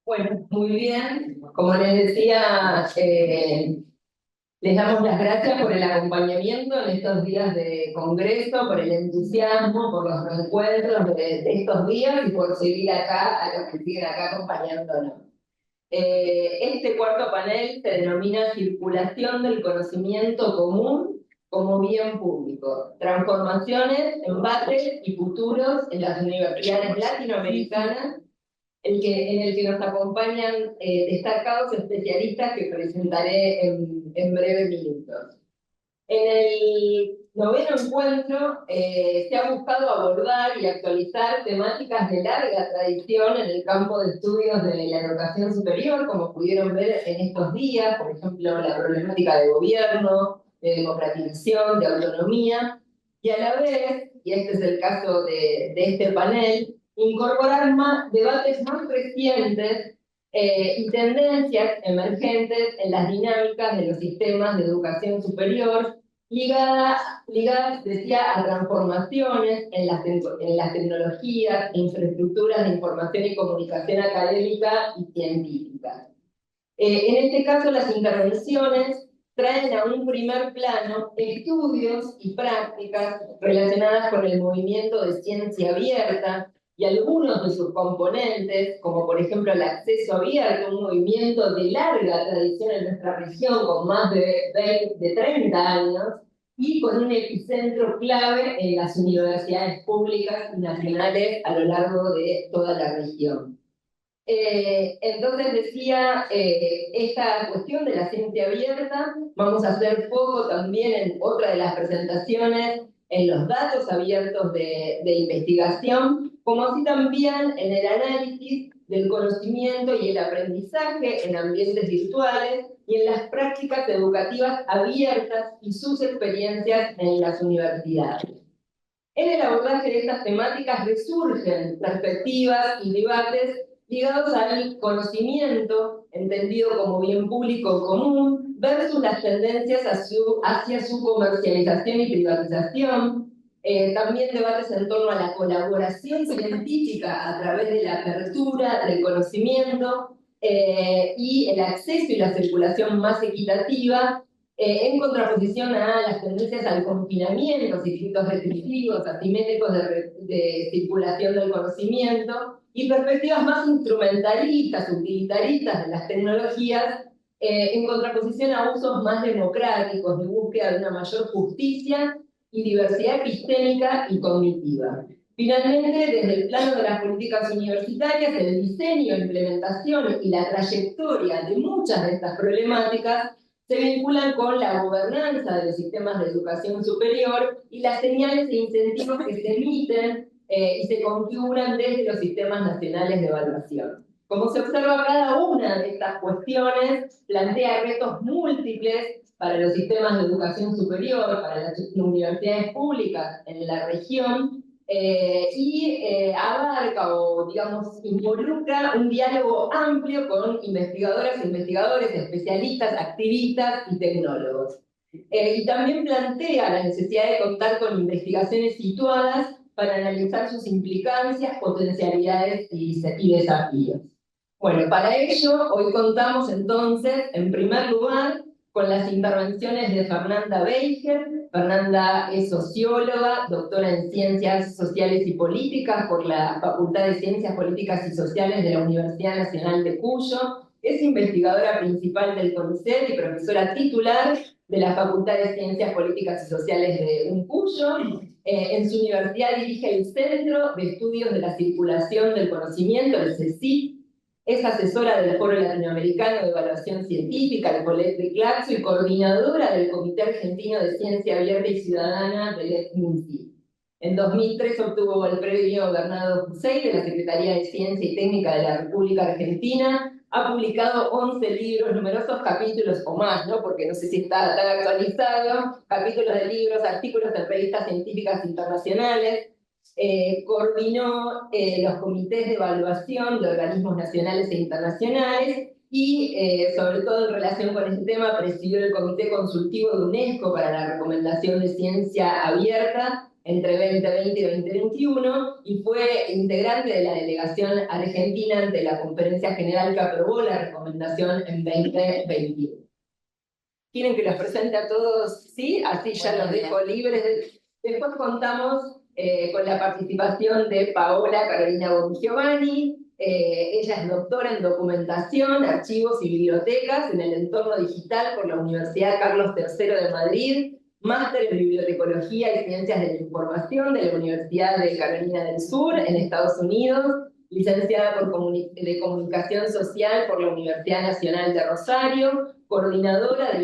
Bueno, muy bien. Como les decía, les damos las gracias por el acompañamiento en estos días de congreso, por el entusiasmo, por los reencuentros de estos días y por seguir acá, a los que siguen acá acompañándonos. Este cuarto panel se denomina Circulación del Conocimiento Común como Bien Público, Transformaciones, Embates y Futuros en las Universidades Latinoamericanas en el que nos acompañan destacados especialistas que presentaré en breves minutos. En el noveno encuentro se ha buscado abordar y actualizar temáticas de larga tradición en el campo de estudios de la educación superior, como pudieron ver en estos días, por ejemplo, la problemática de gobierno, de democratización, de autonomía, y a la vez, y este es el caso de este panel, incorporar debates más recientes y tendencias emergentes en las dinámicas de los sistemas de educación superior ligadas, decía, a transformaciones en las tecnologías e infraestructuras de información y comunicación académica y científica. En este caso, las intervenciones traen a un primer plano estudios y prácticas relacionadas con el movimiento de ciencia abierta y algunos de sus componentes, como por ejemplo el acceso abierto, un movimiento de larga tradición en nuestra región, con más de 30 años, y con un epicentro clave en las universidades públicas y nacionales a lo largo de toda la región. Entonces decía, esta cuestión de la ciencia abierta, vamos a hacer foco también en otra de las presentaciones, en los datos abiertos de investigación, como así también en el análisis del conocimiento y el aprendizaje en ambientes virtuales y en las prácticas educativas abiertas y sus experiencias en las universidades. En el abordaje de estas temáticas resurgen perspectivas y debates ligados al conocimiento, entendido como bien público común, versus las tendencias hacia su comercialización y privatización. También debates en torno a la colaboración científica a través de la apertura del conocimiento y el acceso y la circulación más equitativa en contraposición a las tendencias al confinamiento, circuitos restrictivos, asimétricos de circulación del conocimiento, y perspectivas más instrumentalistas, utilitaristas de las tecnologías, en contraposición a usos más democráticos, de búsqueda de una mayor justicia y diversidad epistémica y cognitiva. Finalmente, desde el plano de las políticas universitarias, el diseño, implementación y la trayectoria de muchas de estas problemáticas se vinculan con la gobernanza de los sistemas de educación superior y las señales e incentivos que se emiten y se configuran desde los sistemas nacionales de evaluación. Como se observa, cada una de estas cuestiones plantea retos múltiples para los sistemas de educación superior, para las universidades públicas en la región, abarca o, digamos, involucra un diálogo amplio con investigadoras, investigadores, especialistas, activistas y tecnólogos. Y también plantea la necesidad de contar con investigaciones situadas para analizar sus implicancias, potencialidades y desafíos. Bueno, para ello, hoy contamos entonces, en primer lugar, con las intervenciones de Fernanda Beiger. Fernanda es socióloga, doctora en Ciencias Sociales y Políticas por la Facultad de Ciencias Políticas y Sociales de la Universidad Nacional de Cuyo. Es investigadora principal del CONICET y profesora titular de la Facultad de Ciencias Políticas y Sociales de Cuyo. En su universidad dirige el Centro de Estudios de la Circulación del Conocimiento, el CECIC. Es asesora del Foro Latinoamericano de Evaluación Científica, el Collet de Claxo, y coordinadora del Comité Argentino de Ciencia Abierta y Ciudadana del ECMUNCI. En 2003 obtuvo el premio Bernardo Hussein de la Secretaría de Ciencia y Técnica de la República Argentina. Ha publicado 11 libros, numerosos capítulos o más, ¿no? Porque no sé si está tan actualizado, capítulos de libros, artículos en revistas científicas internacionales. Coordinó los comités de evaluación de organismos nacionales e internacionales y, sobre todo en relación con este tema, presidió el Comité Consultivo de UNESCO para la Recomendación de Ciencia Abierta entre 2020 y 2021 y fue integrante de la delegación argentina ante la Conferencia General que aprobó la recomendación en 2021. ¿Quieren que los presente a todos? Sí, así ya los dejo libres. Después contamos con la participación de Paola Carolina Bongiovanni. Ella es doctora en documentación, archivos y bibliotecas en el entorno digital por la Universidad Carlos III de Madrid, máster en bibliotecología y ciencias de la información de la Universidad de Carolina del Sur en Estados Unidos, licenciada de Comunicación Social por la Universidad Nacional de Rosario, coordinadora de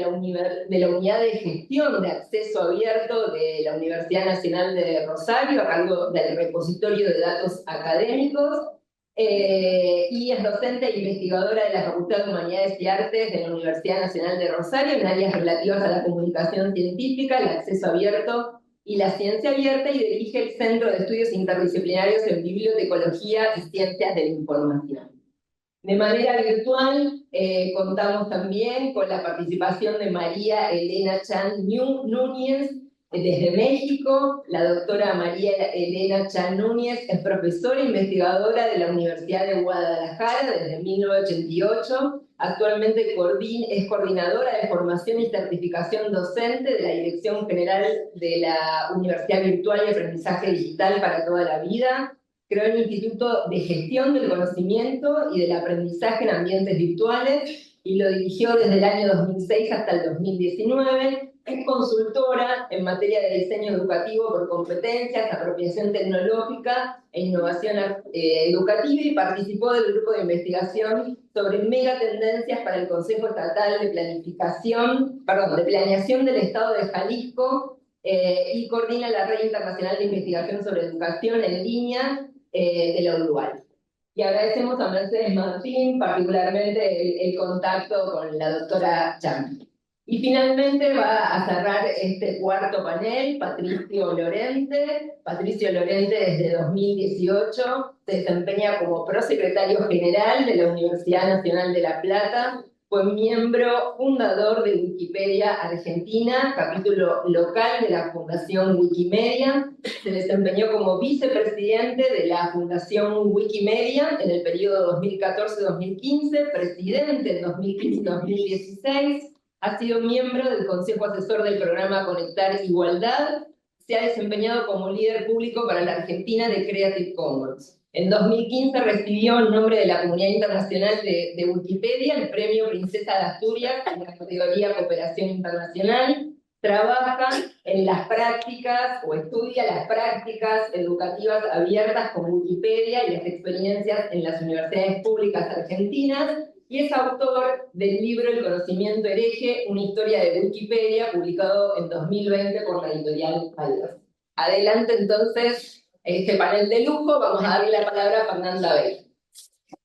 la Unidad de Gestión de Acceso Abierto de la Universidad Nacional de Rosario, a cargo del Repositorio de Datos Académicos, y es docente e investigadora de la Facultad de Humanidades y Artes de la Universidad Nacional de Rosario en áreas relativas a la comunicación científica, el acceso abierto y la ciencia abierta, y dirige el Centro de Estudios Interdisciplinarios en Bibliotecología y Ciencias de la Información. De manera virtual, contamos también con la participación de María Elena Chan Núñez desde México. La doctora María Elena Chan Núñez es profesora e investigadora de la Universidad de Guadalajara desde 1988. Actualmente es coordinadora de formación y certificación docente de la Dirección General de la Universidad Virtual y Aprendizaje Digital para toda la vida. Creó el Instituto de Gestión del Conocimiento y del Aprendizaje en Ambientes Virtuales y lo dirigió desde el año 2006 hasta el 2019. Es consultora en materia de diseño educativo por competencias, apropiación tecnológica e innovación educativa, y participó del grupo de investigación sobre megatendencias para el Consejo Estatal de Planeación del Estado de Jalisco, y coordina la Red Internacional de Investigación sobre Educación en Línea de la Uruguay. Y agradecemos a Mercedes Martín, particularmente el contacto con la doctora Chan. Y finalmente va a cerrar este cuarto panel Patricio Lorente. Patricio Lorente desde 2018 se desempeña como prosecretario general de la Universidad Nacional de La Plata. Fue miembro fundador de Wikipedia Argentina, capítulo local de la Fundación Wikimedia. Se desempeñó como vicepresidente de la Fundación Wikimedia en el periodo 2014-2015, presidente en 2015-2016. Ha sido miembro del Consejo Asesor del programa Conectar Igualdad. Se ha desempeñado como líder público para la Argentina de Creative Commons. En 2015 recibió en nombre de la comunidad internacional de Wikipedia el premio Princesa de Asturias en la categoría Cooperación Internacional. Trabaja en las prácticas o estudia las prácticas educativas abiertas con Wikipedia y las experiencias en las universidades públicas argentinas, y es autor del libro El conocimiento hereje, una historia de Wikipedia, publicado en 2020 por la editorial Alders. Adelante entonces este panel de lujo. Vamos a darle la palabra a Fernanda Bell.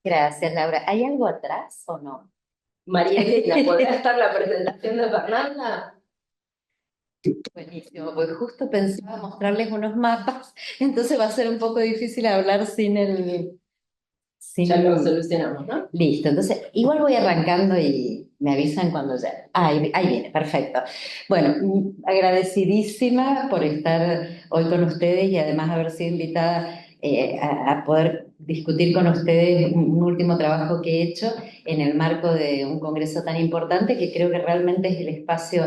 Gracias, Laura. ¿Hay algo atrás o no? María Elena, ¿podrá estar la presentación de Fernanda? Buenísimo, pues justo pensaba mostrarles unos mapas, entonces va a ser un poco difícil hablar sin el... Ya lo solucionamos, ¿no? Listo, entonces igual voy arrancando y me avisan cuando ya... ahí viene, perfecto. Bueno, agradecidísima por estar hoy con ustedes y además haber sido invitada a poder discutir con ustedes un último trabajo que he hecho en el marco de un congreso tan importante, que creo que realmente es el espacio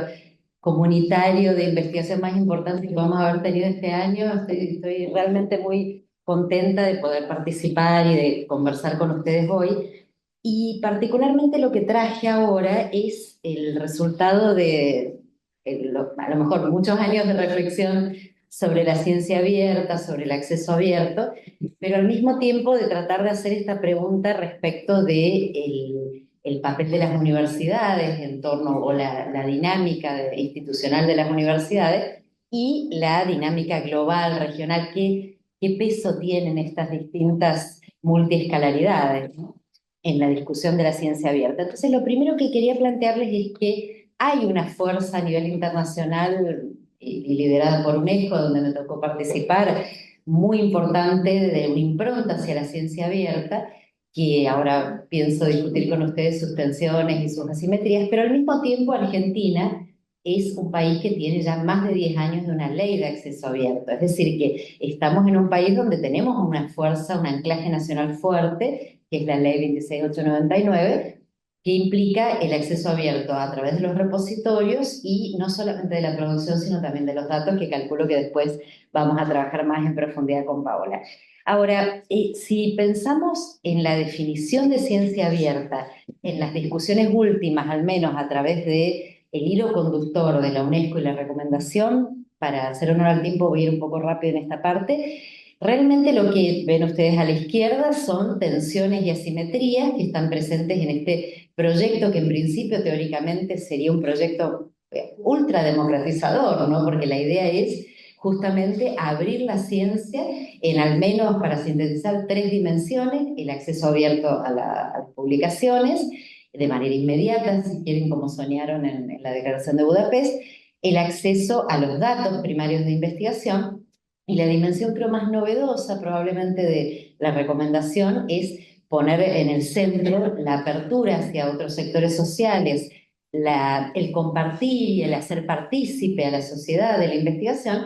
comunitario de investigación más importante que vamos a haber tenido este año. Estoy realmente muy contenta de poder participar y de conversar con ustedes hoy. Y particularmente lo que traje ahora es el resultado de, a lo mejor, muchos años de reflexión sobre la ciencia abierta, sobre el acceso abierto, pero al mismo tiempo de tratar de hacer esta pregunta respecto de el papel de las universidades en torno, o la dinámica institucional de las universidades y la dinámica global, regional, qué peso tienen estas distintas multiescalaridades, ¿no?, en la discusión de la ciencia abierta. Entonces, lo primero que quería plantearles es que hay una fuerza a nivel internacional y liderada por UNESCO, donde me tocó participar, muy importante, de una impronta hacia la ciencia abierta, que ahora pienso discutir con ustedes sus tensiones y sus asimetrías, pero al mismo tiempo Argentina es un país que tiene ya más de 10 años de una ley de acceso abierto. Es decir, que estamos en un país donde tenemos una fuerza, un anclaje nacional fuerte, que es la ley 26899, que implica el acceso abierto a través de los repositorios y no solamente de la producción, sino también de los datos, que calculo que después vamos a trabajar más en profundidad con Paola. Ahora, si pensamos en la definición de ciencia abierta, en las discusiones últimas, al menos a través de el hilo conductor de la UNESCO y la recomendación, para hacer honor al tiempo voy a ir un poco rápido en esta parte, realmente lo que ven ustedes a la izquierda son tensiones y asimetrías que están presentes en este proyecto que en principio teóricamente sería un proyecto ultra democratizador, ¿no? Porque la idea es justamente abrir la ciencia en al menos, para sintetizar, 3 dimensiones: el acceso abierto a las publicaciones, de manera inmediata, si quieren, como soñaron en la Declaración de Budapest, el acceso a los datos primarios de investigación, y la dimensión creo más novedosa probablemente de la recomendación es poner en el centro la apertura hacia otros sectores sociales, el compartir y el hacer partícipe a la sociedad de la investigación,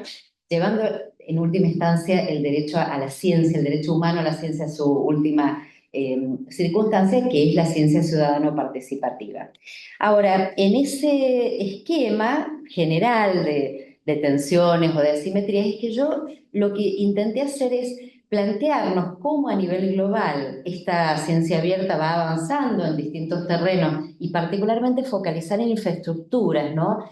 llevando en última instancia el derecho a la ciencia, el derecho humano a la ciencia a su última circunstancia, que es la ciencia ciudadano participativa. Ahora, en ese esquema general de tensiones o de asimetrías, es que yo lo que intenté hacer es plantearnos cómo a nivel global esta ciencia abierta va avanzando en distintos terrenos y particularmente focalizar en infraestructuras, ¿no?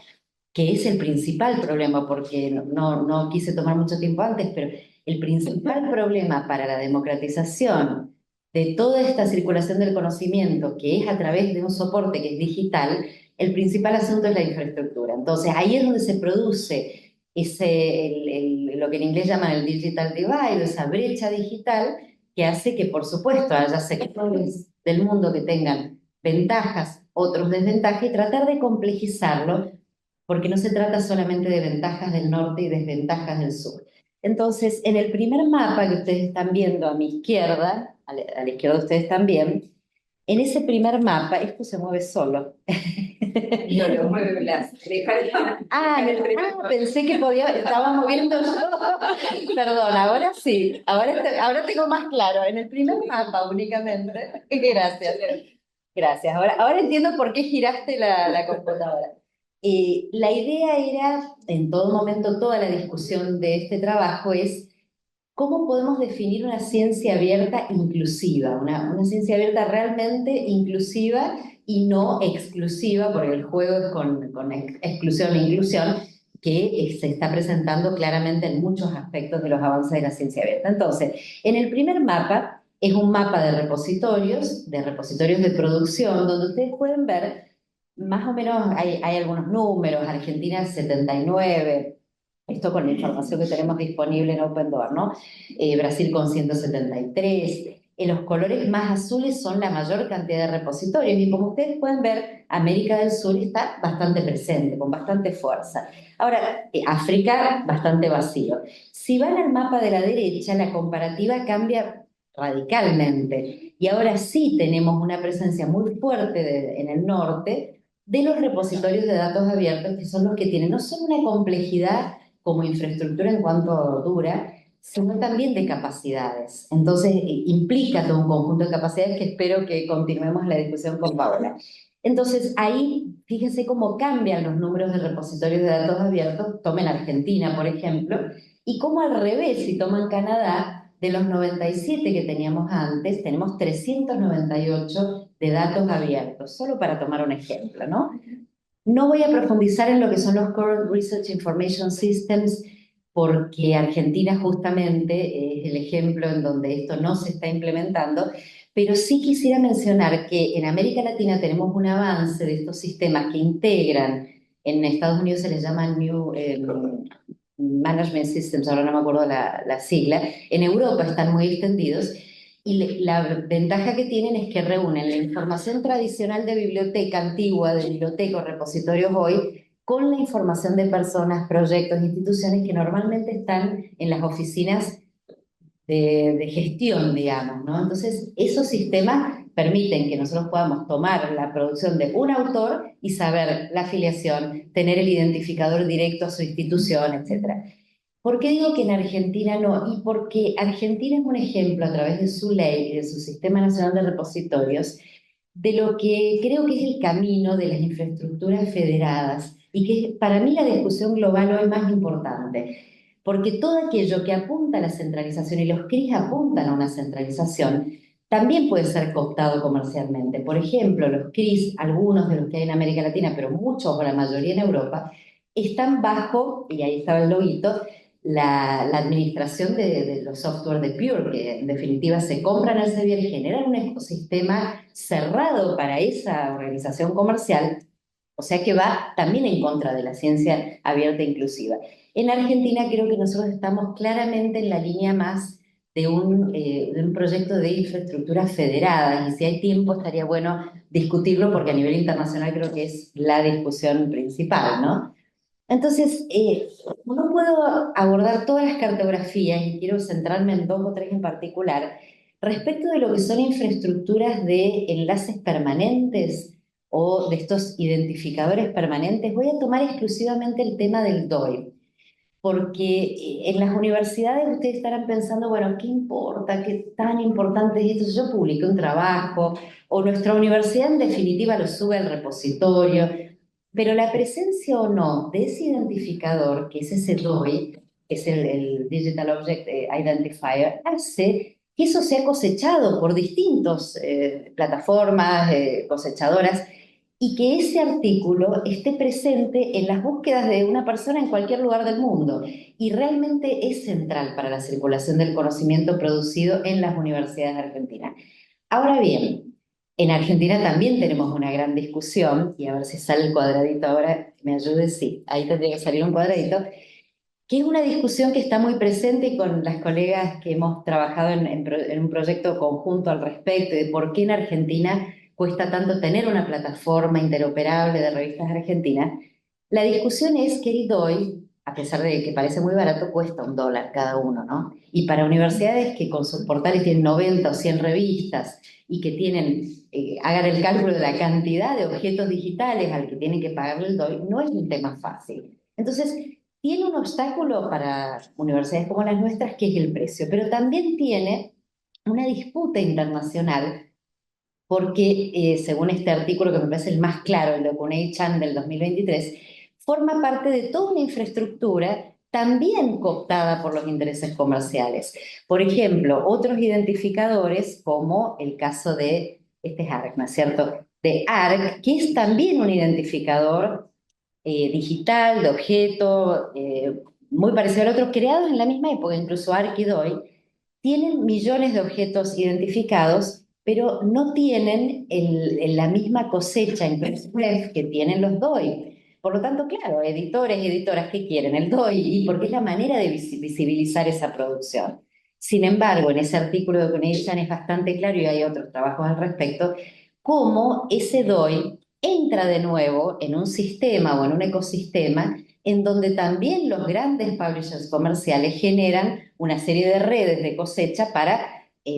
Que es el principal problema, porque no quise tomar mucho tiempo antes, pero el principal problema para la democratización de toda esta circulación del conocimiento, que es a través de un soporte que es digital, el principal asunto es la infraestructura. Entonces, ahí es donde se produce lo que en inglés llaman el digital divide, esa brecha digital, que hace que, por supuesto, haya sectores del mundo que tengan ventajas, otros desventajas, y tratar de complejizarlo, porque no se trata solamente de ventajas del norte y desventajas del sur. Entonces, en el primer mapa que ustedes están viendo a mi izquierda, a la izquierda de ustedes también, en ese primer mapa, esto se mueve solo. No lo mueve Blas. Pensé que podía, estaba moviendo yo. Perdón, ahora sí, ahora tengo más claro, en el primer mapa únicamente. Gracias. Gracias. Ahora entiendo por qué giraste la computadora. La idea era, en todo momento, toda la discusión de este trabajo es cómo podemos definir una ciencia abierta inclusiva, una ciencia abierta realmente inclusiva y no exclusiva, porque el juego es con exclusión e inclusión, que se está presentando claramente en muchos aspectos de los avances de la ciencia abierta. Entonces, en el primer mapa es un mapa de repositorios de producción, donde ustedes pueden ver, más o menos hay algunos números: Argentina 79, esto con la información que tenemos disponible en Open Door, ¿no? Brasil con 173. Los colores más azules son la mayor cantidad de repositorios, y como ustedes pueden ver, América del Sur está bastante presente, con bastante fuerza. Ahora, África bastante vacío. Si van al mapa de la derecha, la comparativa cambia radicalmente, y ahora sí tenemos una presencia muy fuerte en el norte de los repositorios de datos abiertos, que son los que tienen no solo una complejidad como infraestructura en cuanto dura, sino también de capacidades. Entonces, implica todo un conjunto de capacidades que espero que continuemos la discusión con Paola. Entonces, ahí, fíjense cómo cambian los números de repositorios de datos abiertos. Tomen Argentina, por ejemplo, y cómo al revés, si toman Canadá, de los 97 que teníamos antes, tenemos 398 de datos abiertos, solo para tomar un ejemplo, ¿no? No voy a profundizar en lo que son los Current Research Information Systems, porque Argentina justamente es el ejemplo en donde esto no se está implementando, pero sí quisiera mencionar que en América Latina tenemos un avance de estos sistemas que integran. En Estados Unidos se les llama New Management Systems, ahora no me acuerdo la sigla. En Europa están muy extendidos, y la ventaja que tienen es que reúnen la información tradicional de biblioteca antigua, de biblioteca o repositorios hoy, con la información de personas, proyectos, instituciones que normalmente están en las oficinas de gestión, digamos, ¿no? Entonces, esos sistemas permiten que nosotros podamos tomar la producción de un autor y saber la afiliación, tener el identificador directo a su institución, etcétera. ¿Por qué digo que en Argentina no? Y porque Argentina es un ejemplo a través de su ley y de su Sistema Nacional de Repositorios de lo que creo que es el camino de las infraestructuras federadas y que para mí la discusión global hoy más importante, porque todo aquello que apunta a la centralización y los CRIs apuntan a una centralización, también puede ser cooptado comercialmente. Por ejemplo, los CRIs, algunos de los que hay en América Latina, pero muchos o la mayoría en Europa, están bajo, y ahí estaba el loguito, la administración de los software de Pure, que en definitiva se compran al Elsevier, generan un ecosistema cerrado para esa organización comercial, o sea que va también en contra de la ciencia abierta e inclusiva. En Argentina creo que nosotros estamos claramente en la línea más de un proyecto de infraestructura federada, y si hay tiempo estaría bueno discutirlo porque a nivel internacional creo que es la discusión principal, ¿no? Entonces, no puedo abordar todas las cartografías y quiero centrarme en dos o tres en particular. Respecto de lo que son infraestructuras de enlaces permanentes o de estos identificadores permanentes, voy a tomar exclusivamente el tema del DOI, porque en las universidades ustedes estarán pensando, bueno, ¿qué importa? ¿Qué tan importante es esto? Si yo publiqué un trabajo o nuestra universidad en definitiva lo sube al repositorio, pero la presencia o no de ese identificador, que es ese DOI, que es el Digital Object Identifier, hace que eso sea cosechado por distintas plataformas cosechadoras y que ese artículo esté presente en las búsquedas de una persona en cualquier lugar del mundo. Y realmente es central para la circulación del conocimiento producido en las universidades argentinas. Ahora bien, en Argentina también tenemos una gran discusión, y a ver si sale el cuadradito ahora, me ayude, sí, ahí tendría que salir un cuadradito, que es una discusión que está muy presente y con las colegas que hemos trabajado en un proyecto conjunto al respecto, de por qué en Argentina cuesta tanto tener una plataforma interoperable de revistas argentinas. La discusión es que el DOI, a pesar de que parece muy barato, cuesta $1 cada uno, ¿no? Y para universidades que con sus portales tienen 90 o 100 revistas y que tienen, hagan el cálculo de la cantidad de objetos digitales al que tienen que pagarle el DOI, no es un tema fácil. Entonces, tiene un obstáculo para universidades como las nuestras, que es el precio, pero también tiene una disputa internacional, porque según este artículo que me parece el más claro, el de Okunei-chan del 2023, forma parte de toda una infraestructura también cooptada por los intereses comerciales. Por ejemplo, otros identificadores, como el caso de, este es ARC, ¿no es cierto?, de ARC, que es también un identificador digital, de objeto, muy parecido al otro, creados en la misma época, incluso ARC y DOI, tienen millones de objetos identificados, pero no tienen la misma cosecha en PRESF que tienen los DOI. Por lo tanto, claro, editores y editoras que quieren el DOI, y porque es la manera de visibilizar esa producción. Sin embargo, en ese artículo de Conectan es bastante claro, y hay otros trabajos al respecto, cómo ese DOI entra de nuevo en un sistema o en un ecosistema en donde también los grandes publishers comerciales generan una serie de redes de cosecha para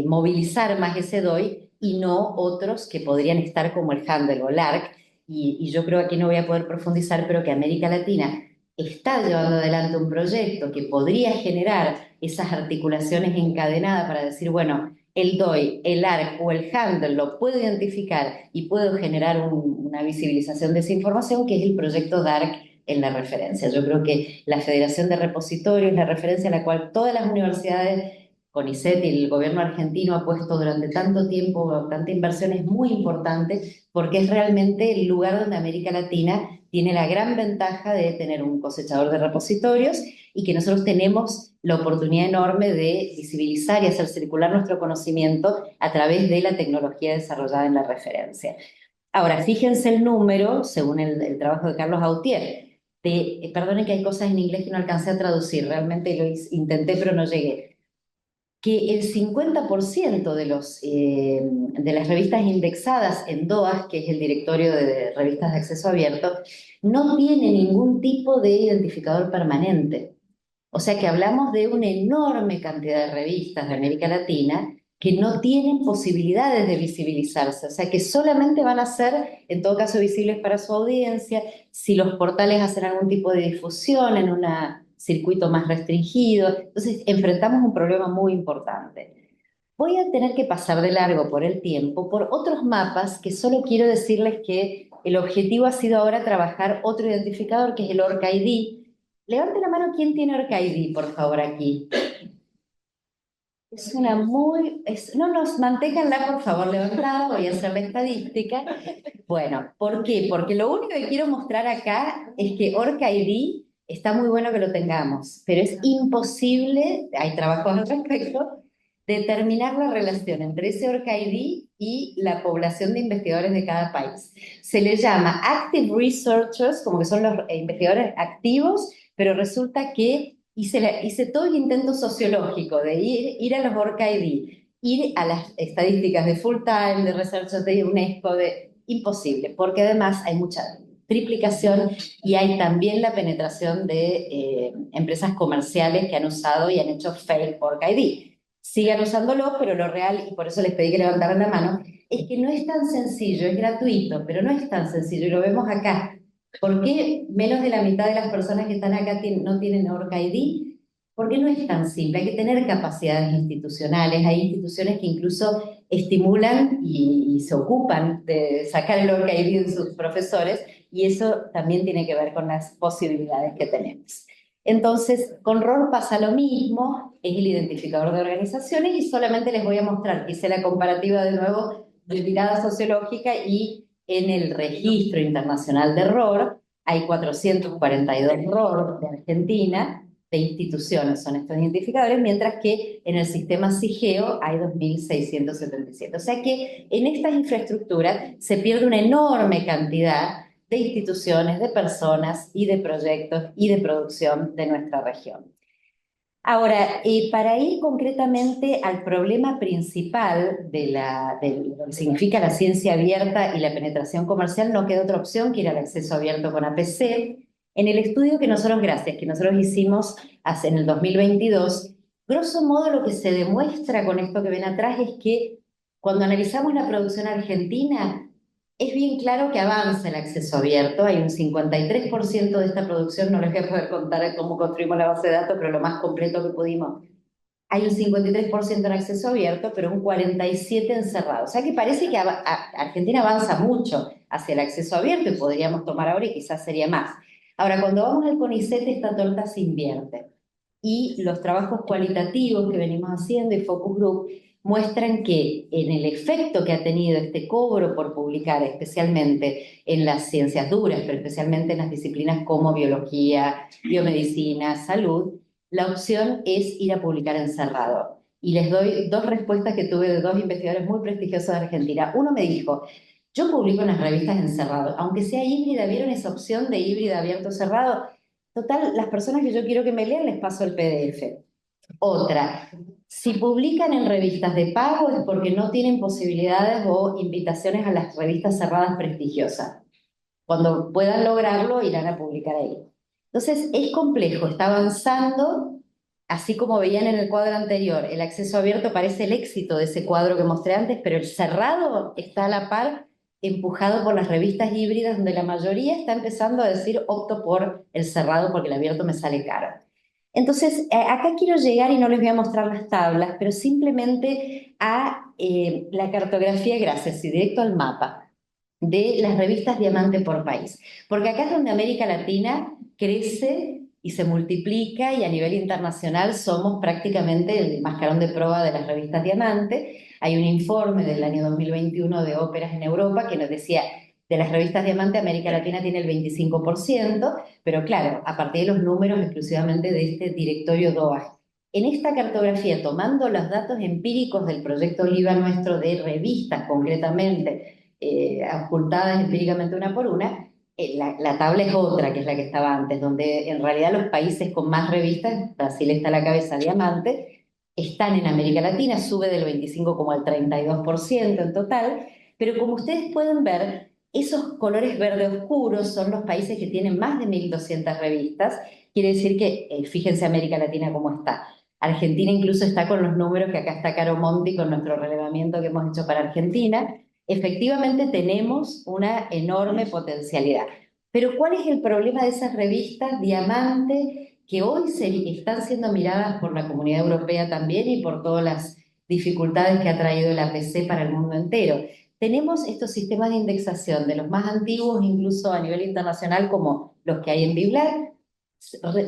movilizar más ese DOI y no otros que podrían estar como el Handle o el ARC. Y yo creo que aquí no voy a poder profundizar, pero que América Latina está llevando adelante un proyecto que podría generar esas articulaciones encadenadas para decir, bueno, el DOI, el ARC o el Handle lo puedo identificar y puedo generar una visibilización de esa información, que es el proyecto DARC en la referencia. Yo creo que la Federación de Repositorios es la referencia a la cual todas las universidades, CONICET y el gobierno argentino ha puesto durante tanto tiempo, tanta inversión, es muy importante porque es realmente el lugar donde América Latina tiene la gran ventaja de tener un cosechador de repositorios y que nosotros tenemos la oportunidad enorme de visibilizar y hacer circular nuestro conocimiento a través de la tecnología desarrollada en la referencia. Ahora, fíjense el número, según el trabajo de Carlos Autier, perdonen que hay cosas en inglés que no alcancé a traducir, realmente lo intenté pero no llegué, que el 50% de las revistas indexadas en DOAS, que es el directorio de revistas de acceso abierto, no tiene ningún tipo de identificador permanente. O sea que hablamos de una enorme cantidad de revistas de América Latina que no tienen posibilidades de visibilizarse, o sea, que solamente van a ser, en todo caso, visibles para su audiencia, si los portales hacen algún tipo de difusión en un circuito más restringido. Entonces, enfrentamos un problema muy importante. Voy a tener que pasar de largo por el tiempo por otros mapas que solo quiero decirles que el objetivo ha sido ahora trabajar otro identificador que es el ORCID. Levante la mano quién tiene ORCID, por favor, aquí. Es una muy... no nos manténganla, por favor, levantada, voy a hacer la estadística. Bueno, ¿por qué? Porque lo único que quiero mostrar acá es que ORCID está muy bueno que lo tengamos, pero es imposible, hay trabajos al respecto, determinar la relación entre ese ORCID y la población de investigadores de cada país. Se le llama Active Researchers, como que son los investigadores activos, pero resulta que hice todo el intento sociológico de ir a los ORCID, ir a las estadísticas de full time, de researchers de UNESCO, imposible, porque además hay mucha triplicación y hay también la penetración de empresas comerciales que han usado y han hecho fake ORCID. Sigan usándolo, pero lo real, y por eso les pedí que levantaran la mano, es que no es tan sencillo, es gratuito, pero no es tan sencillo, y lo vemos acá. ¿Por qué menos de la mitad de las personas que están acá no tienen ORCID? Porque no es tan simple, hay que tener capacidades institucionales, hay instituciones que incluso estimulan y se ocupan de sacar el ORCID de sus profesores, y eso también tiene que ver con las posibilidades que tenemos. Entonces, con ROR pasa lo mismo, es el identificador de organizaciones, y solamente les voy a mostrar que hice la comparativa de nuevo de mirada sociológica, y en el registro internacional de ROR hay 442 ROR de Argentina, de instituciones son estos identificadores, mientras que en el sistema SIGEO hay 2.677. O sea que en estas infraestructuras se pierde una enorme cantidad de instituciones, de personas y de proyectos y de producción de nuestra región. Ahora, para ir concretamente al problema principal de lo que significa la ciencia abierta y la penetración comercial, no queda otra opción que ir al acceso abierto con APC. En el estudio que nosotros hicimos en el 2022, grosso modo lo que se demuestra con esto que ven atrás es que cuando analizamos la producción argentina, es bien claro que avanza el acceso abierto. Hay un 53% de esta producción, no les voy a poder contar cómo construimos la base de datos, pero lo más completo que pudimos. Hay un 53% en acceso abierto, pero un 47% encerrado. O sea que parece que Argentina avanza mucho hacia el acceso abierto, y podríamos tomar ahora y quizás sería más. Ahora, cuando vamos al CONICET, esta torta se invierte. Y los trabajos cualitativos que venimos haciendo y Focus Group muestran que en el efecto que ha tenido este cobro por publicar, especialmente en las ciencias duras, pero especialmente en las disciplinas como biología, biomedicina, salud, la opción es ir a publicar encerrado. Y les doy dos respuestas que tuve de dos investigadores muy prestigiosos de Argentina. Uno me dijo: yo publico en las revistas encerrado, aunque sea híbrida. ¿Vieron esa opción de híbrida abierto cerrado? Total, las personas que yo quiero que me lean les paso el PDF. Otra, si publican en revistas de pago es porque no tienen posibilidades o invitaciones a las revistas cerradas prestigiosas. Cuando puedan lograrlo, irán a publicar ahí. Entonces, es complejo, está avanzando, así como veían en el cuadro anterior. El acceso abierto parece el éxito de ese cuadro que mostré antes, pero el cerrado está a la par, empujado por las revistas híbridas, donde la mayoría está empezando a decir: opto por el cerrado porque el abierto me sale caro. Entonces, acá quiero llegar, y no les voy a mostrar las tablas, pero simplemente a la cartografía, gracias, y directo al mapa de las revistas Diamante por país. Porque acá es donde América Latina crece y se multiplica, y a nivel internacional somos prácticamente el mascarón de prueba de las revistas Diamante. Hay un informe del año 2021 de Óperas en Europa que nos decía: de las revistas Diamante, América Latina tiene el 25%, pero claro, a partir de los números exclusivamente de este directorio DOA. En esta cartografía, tomando los datos empíricos del proyecto Oliva nuestro, de revistas concretamente, ocultadas empíricamente una por una, la tabla es otra, que es la que estaba antes, donde en realidad los países con más revistas, Brasil está a la cabeza, Diamante, están en América Latina, sube del 25 como al 32% en total, pero como ustedes pueden ver, esos colores verde oscuros son los países que tienen más de 1.200 revistas. Quiere decir que, fíjense América Latina cómo está. Argentina incluso está con los números que acá está Caro Monti con nuestro relevamiento que hemos hecho para Argentina. Efectivamente tenemos una enorme potencialidad. Pero ¿cuál es el problema de esas revistas Diamante que hoy están siendo miradas por la comunidad europea también y por todas las dificultades que ha traído el APC para el mundo entero? Tenemos estos sistemas de indexación de los más antiguos, incluso a nivel internacional, como los que hay en Biblar,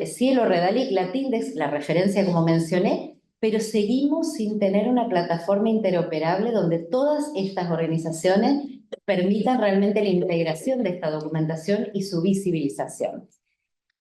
Cielo, Redalic, Latindex, la referencia como mencioné, pero seguimos sin tener una plataforma interoperable donde todas estas organizaciones permitan realmente la integración de esta documentación y su visibilización.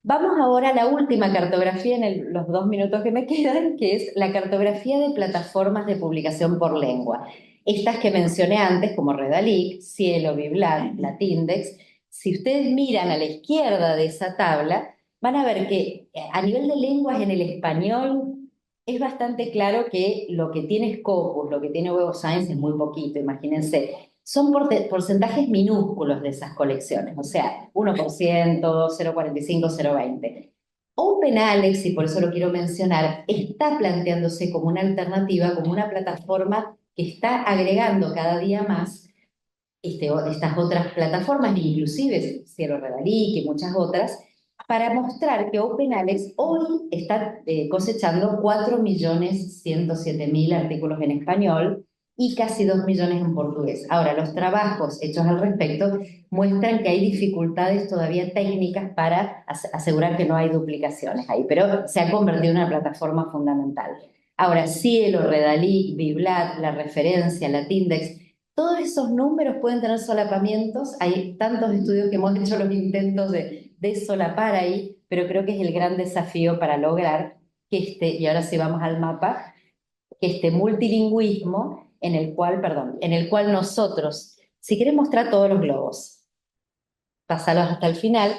Vamos ahora a la última cartografía en los 2 minutos que me quedan, que es la cartografía de plataformas de publicación por lengua. Estas que mencioné antes, como Redalic, Cielo, Biblar, Latindex, si ustedes miran a la izquierda de esa tabla, van a ver que a nivel de lenguas en el español es bastante claro que lo que tiene Scopus, lo que tiene Web of Science es muy poquito, imagínense. Son porcentajes minúsculos de esas colecciones, o sea, 1%, 0,45, 0,20. OpenAlex, y por eso lo quiero mencionar, está planteándose como una alternativa, como una plataforma que está agregando cada día más estas otras plataformas, inclusive Cielo Redalic y muchas otras, para mostrar que OpenAlex hoy está cosechando 4.107.000 artículos en español y casi 2 millones en portugués. Ahora, los trabajos hechos al respecto muestran que hay dificultades todavía técnicas para asegurar que no hay duplicaciones ahí, pero se ha convertido en una plataforma fundamental. Ahora, Cielo, Redalic, Biblat, la referencia, Latindex, todos esos números pueden tener solapamientos. Hay tantos estudios que hemos hecho los intentos de solapar ahí, pero creo que es el gran desafío para lograr que y ahora sí vamos al mapa, que este multilingüismo en el cual nosotros, si querés mostrar todos los globos, pasalos hasta el final,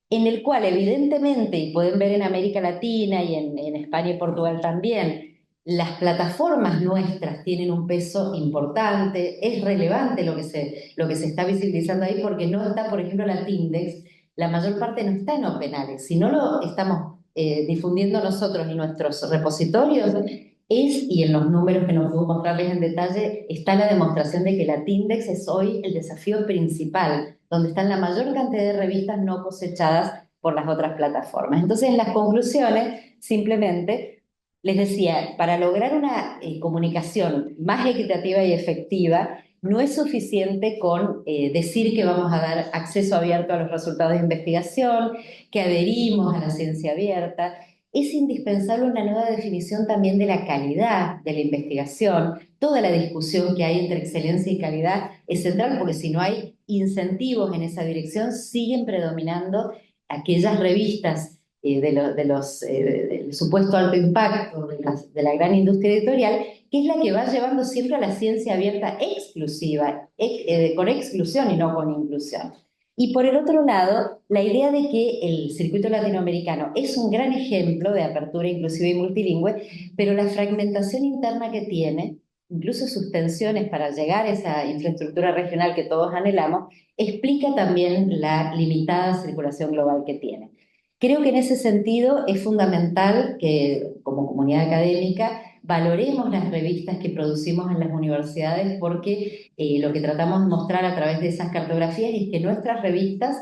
en el cual evidentemente, y pueden ver en América Latina y en España y Portugal también, las plataformas nuestras tienen un peso importante, es relevante lo que se está visibilizando ahí porque no está, por ejemplo, Latindex, la mayor parte no está en OpenAlex, si no lo estamos difundiendo nosotros y nuestros repositorios, y en los números que nos puedo mostrarles en detalle, está la demostración de que Latindex es hoy el desafío principal, donde están la mayor cantidad de revistas no cosechadas por las otras plataformas. Entonces, en las conclusiones, simplemente les decía, para lograr una comunicación más equitativa y efectiva, no es suficiente con decir que vamos a dar acceso abierto a los resultados de investigación, que adherimos a la ciencia abierta. Es indispensable una nueva definición también de la calidad de la investigación. Toda la discusión que hay entre excelencia y calidad es central porque si no hay incentivos en esa dirección, siguen predominando aquellas revistas del supuesto alto impacto de la gran industria editorial, que es la que va llevando siempre a la ciencia abierta exclusiva, con exclusión y no con inclusión. Y por el otro lado, la idea de que el circuito latinoamericano es un gran ejemplo de apertura inclusiva y multilingüe, pero la fragmentación interna que tiene, incluso sus tensiones para llegar a esa infraestructura regional que todos anhelamos, explica también la limitada circulación global que tiene. Creo que en ese sentido es fundamental que como comunidad académica valoremos las revistas que producimos en las universidades porque lo que tratamos de mostrar a través de esas cartografías es que nuestras revistas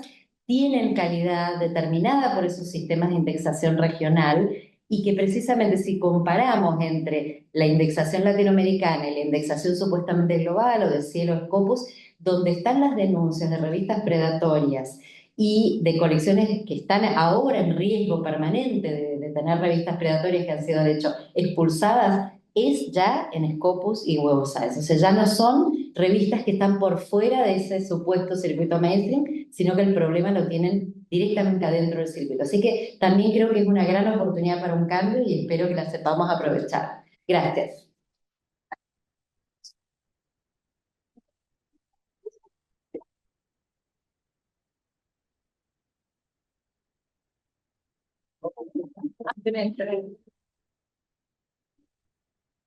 tienen calidad determinada por esos sistemas de indexación regional y que precisamente si comparamos entre la indexación latinoamericana y la indexación supuestamente global o de Cielo Scopus, donde están las denuncias de revistas predatorias y de colecciones que están ahora en riesgo permanente de tener revistas predatorias que han sido de hecho expulsadas, es ya en Scopus y Web of Science. O sea, ya no son revistas que están por fuera de ese supuesto circuito mainstream, sino que el problema lo tienen directamente adentro del circuito. Así que también creo que es una gran oportunidad para un cambio y espero que la sepamos aprovechar. Gracias.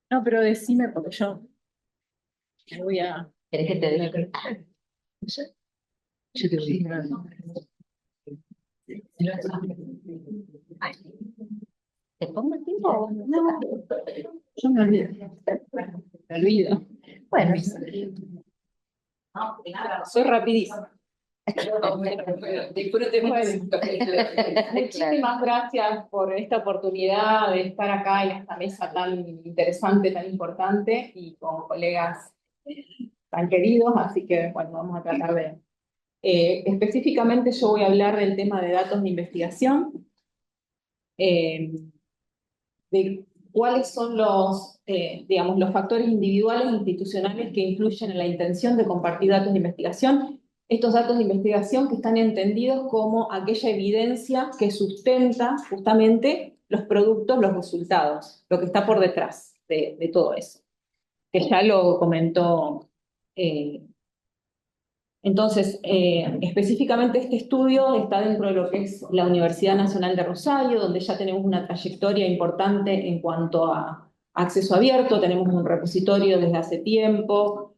No, pero decime porque yo me voy a... ¿Querés que te dé? Yo te voy a... ¿Te pongo aquí? No, no, yo me olvido. Me olvido. Bueno, Soy rapidísima. Disfruten Muchísimas gracias por esta oportunidad de estar acá en esta mesa tan interesante, tan importante y con colegas tan queridos, así que bueno, vamos a tratar de... específicamente yo voy a hablar del tema de datos de investigación, de cuáles son los, digamos, los factores individuales e institucionales que influyen en la intención de compartir datos de investigación. Estos datos de investigación que están entendidos como aquella evidencia que sustenta justamente los productos, los resultados, lo que está por detrás de todo eso, que ya lo comentó. Entonces, específicamente este estudio está dentro de lo que es la Universidad Nacional de Rosario, donde ya tenemos una trayectoria importante en cuanto a acceso abierto, tenemos un repositorio desde hace tiempo,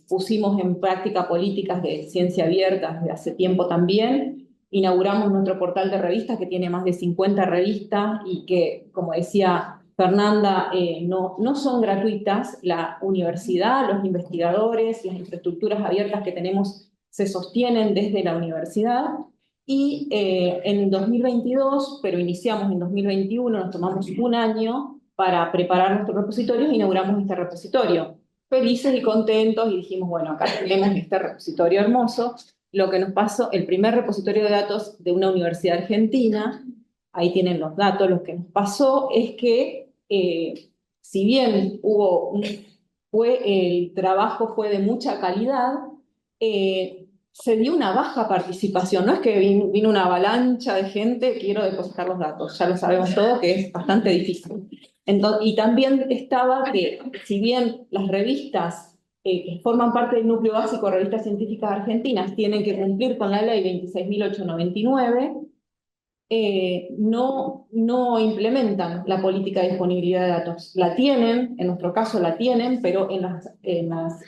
pusimos en práctica políticas de ciencia abierta desde hace tiempo también, inauguramos nuestro portal de revistas que tiene más de 50 revistas y que, como decía Fernanda, no son gratuitas. La universidad, los investigadores, las infraestructuras abiertas que tenemos se sostienen desde la universidad. Y en 2022, pero iniciamos en 2021, nos tomamos un año para preparar nuestros repositorios e inauguramos este repositorio. Felices y contentos y dijimos, bueno, acá tenemos este repositorio hermoso. Lo que nos pasó, el primer repositorio de datos de una universidad argentina, ahí tienen los datos, lo que nos pasó es que si bien el trabajo fue de mucha calidad, se dio una baja participación. No es que vino una avalancha de gente, quiero depositar los datos, ya lo sabemos todo que es bastante difícil. Entonces, y también estaba que, si bien las revistas que forman parte del núcleo básico de revistas científicas argentinas tienen que cumplir con la ley 26.899, no implementan la política de disponibilidad de datos. La tienen, en nuestro caso la tienen, pero en las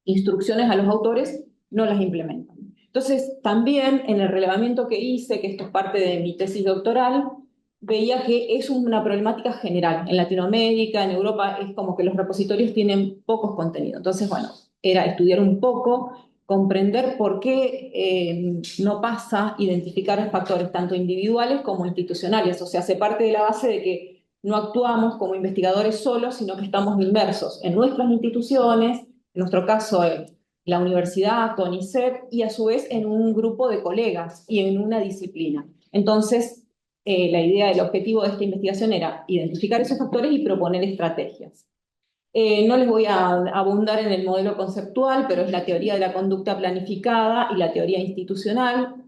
instrucciones a los autores no las implementan. Entonces, también en el relevamiento que hice, que esto es parte de mi tesis doctoral, veía que es una problemática general. En Latinoamérica, en Europa, es como que los repositorios tienen pocos contenidos. Entonces, bueno, era estudiar un poco, comprender por qué no pasa, identificar factores tanto individuales como institucionales. O sea, hace parte de la base de que no actuamos como investigadores solos, sino que estamos inmersos en nuestras instituciones, en nuestro caso la universidad, CONICET, y a su vez en un grupo de colegas y en una disciplina. Entonces, la idea, el objetivo de esta investigación era identificar esos factores y proponer estrategias. No les voy a abundar en el modelo conceptual, pero es la teoría de la conducta planificada y la teoría institucional.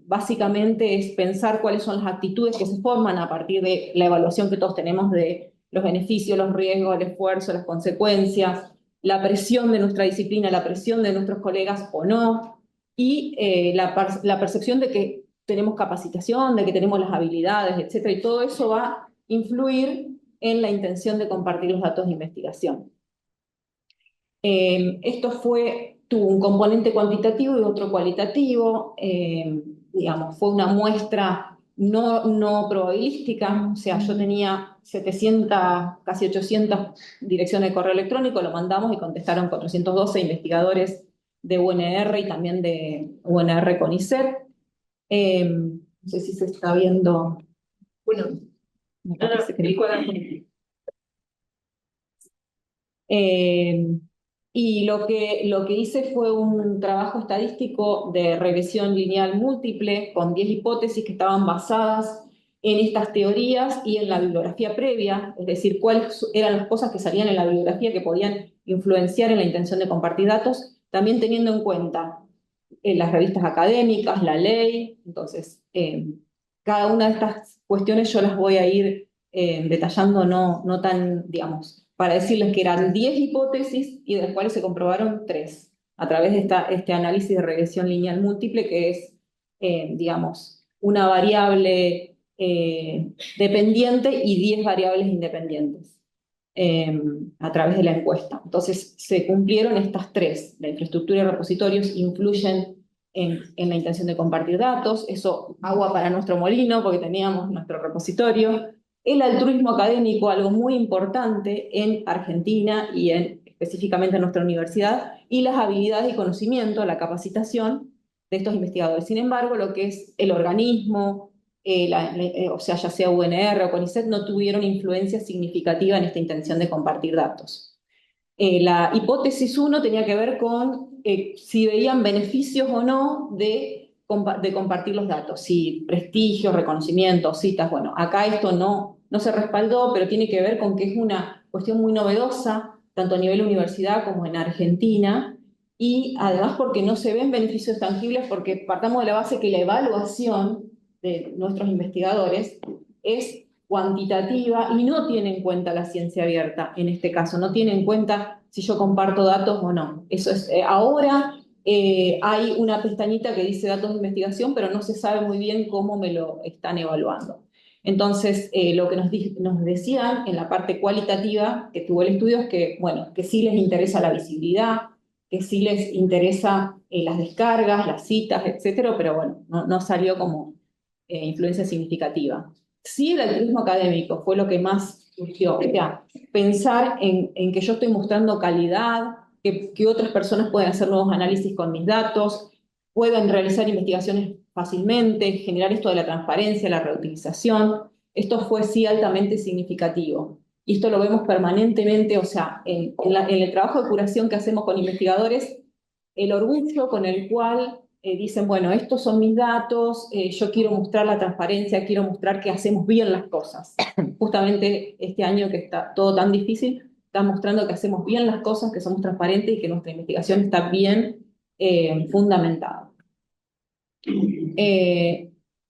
Básicamente es pensar cuáles son las actitudes que se forman a partir de la evaluación que todos tenemos de los beneficios, los riesgos, el esfuerzo, las consecuencias, la presión de nuestra disciplina, la presión de nuestros colegas o no, y la percepción de que tenemos capacitación, de que tenemos las habilidades, etcétera, y todo eso va a influir en la intención de compartir los datos de investigación. Esto tuvo un componente cuantitativo y otro cualitativo, digamos, fue una muestra no probabilística, o sea, yo tenía 700, casi 800 direcciones de correo electrónico, lo mandamos y contestaron 412 investigadores de UNR y también de UNR CONICET. No sé si se está viendo. Bueno, Me parece que y lo que hice fue un trabajo estadístico de regresión lineal múltiple con 10 hipótesis que estaban basadas en estas teorías y en la bibliografía previa, es decir, cuáles eran las cosas que salían en la bibliografía que podían influenciar en la intención de compartir datos, también teniendo en cuenta las revistas académicas, la ley. Entonces, cada una de estas cuestiones yo las voy a ir detallando, no tan, digamos, para decirles que eran 10 hipótesis y de las cuales se comprobaron 3 a través de este análisis de regresión lineal múltiple, que es, digamos, una variable dependiente y 10 variables independientes a través de la encuesta. Entonces, se cumplieron estas 3. La infraestructura y repositorios influyen en la intención de compartir datos, eso agua para nuestro molino, porque teníamos nuestro repositorio. el altruismo académico, algo muy importante en Argentina y específicamente en nuestra universidad, y las habilidades y conocimiento, la capacitación de estos investigadores. Sin embargo, lo que es el organismo, o sea, ya sea UNR o CONICET, no tuvieron influencia significativa en esta intención de compartir datos. La hipótesis 1 tenía que ver con si veían beneficios o no de compartir los datos, si prestigio, reconocimiento, citas. Bueno, acá esto no se respaldó, pero tiene que ver con que es una cuestión muy novedosa, tanto a nivel universidad como en Argentina, y además porque no se ven beneficios tangibles, porque partamos de la base que la evaluación de nuestros investigadores es cuantitativa y no tiene en cuenta la ciencia abierta en este caso, no tiene en cuenta si yo comparto datos o no. Eso es, ahora hay una pestañita que dice datos de investigación, pero no se sabe muy bien cómo me lo están evaluando. Entonces, lo que nos decían en la parte cualitativa que tuvo el estudio es que, bueno, que sí les interesa la visibilidad, que sí les interesa las descargas, las citas, etcétera, pero bueno, no salió como influencia significativa. Sí, el altruismo académico fue lo que más surgió. O sea, pensar en que yo estoy mostrando calidad, que otras personas pueden hacer nuevos análisis con mis datos, pueden realizar investigaciones fácilmente, generar esto de la transparencia, la reutilización. Esto fue sí altamente significativo. Y esto lo vemos permanentemente, o sea, en el trabajo de curación que hacemos con investigadores, el orgullo con el cual dicen, bueno, estos son mis datos, yo quiero mostrar la transparencia, quiero mostrar que hacemos bien las cosas. Justamente este año que está todo tan difícil, está mostrando que hacemos bien las cosas, que somos transparentes y que nuestra investigación está bien fundamentada.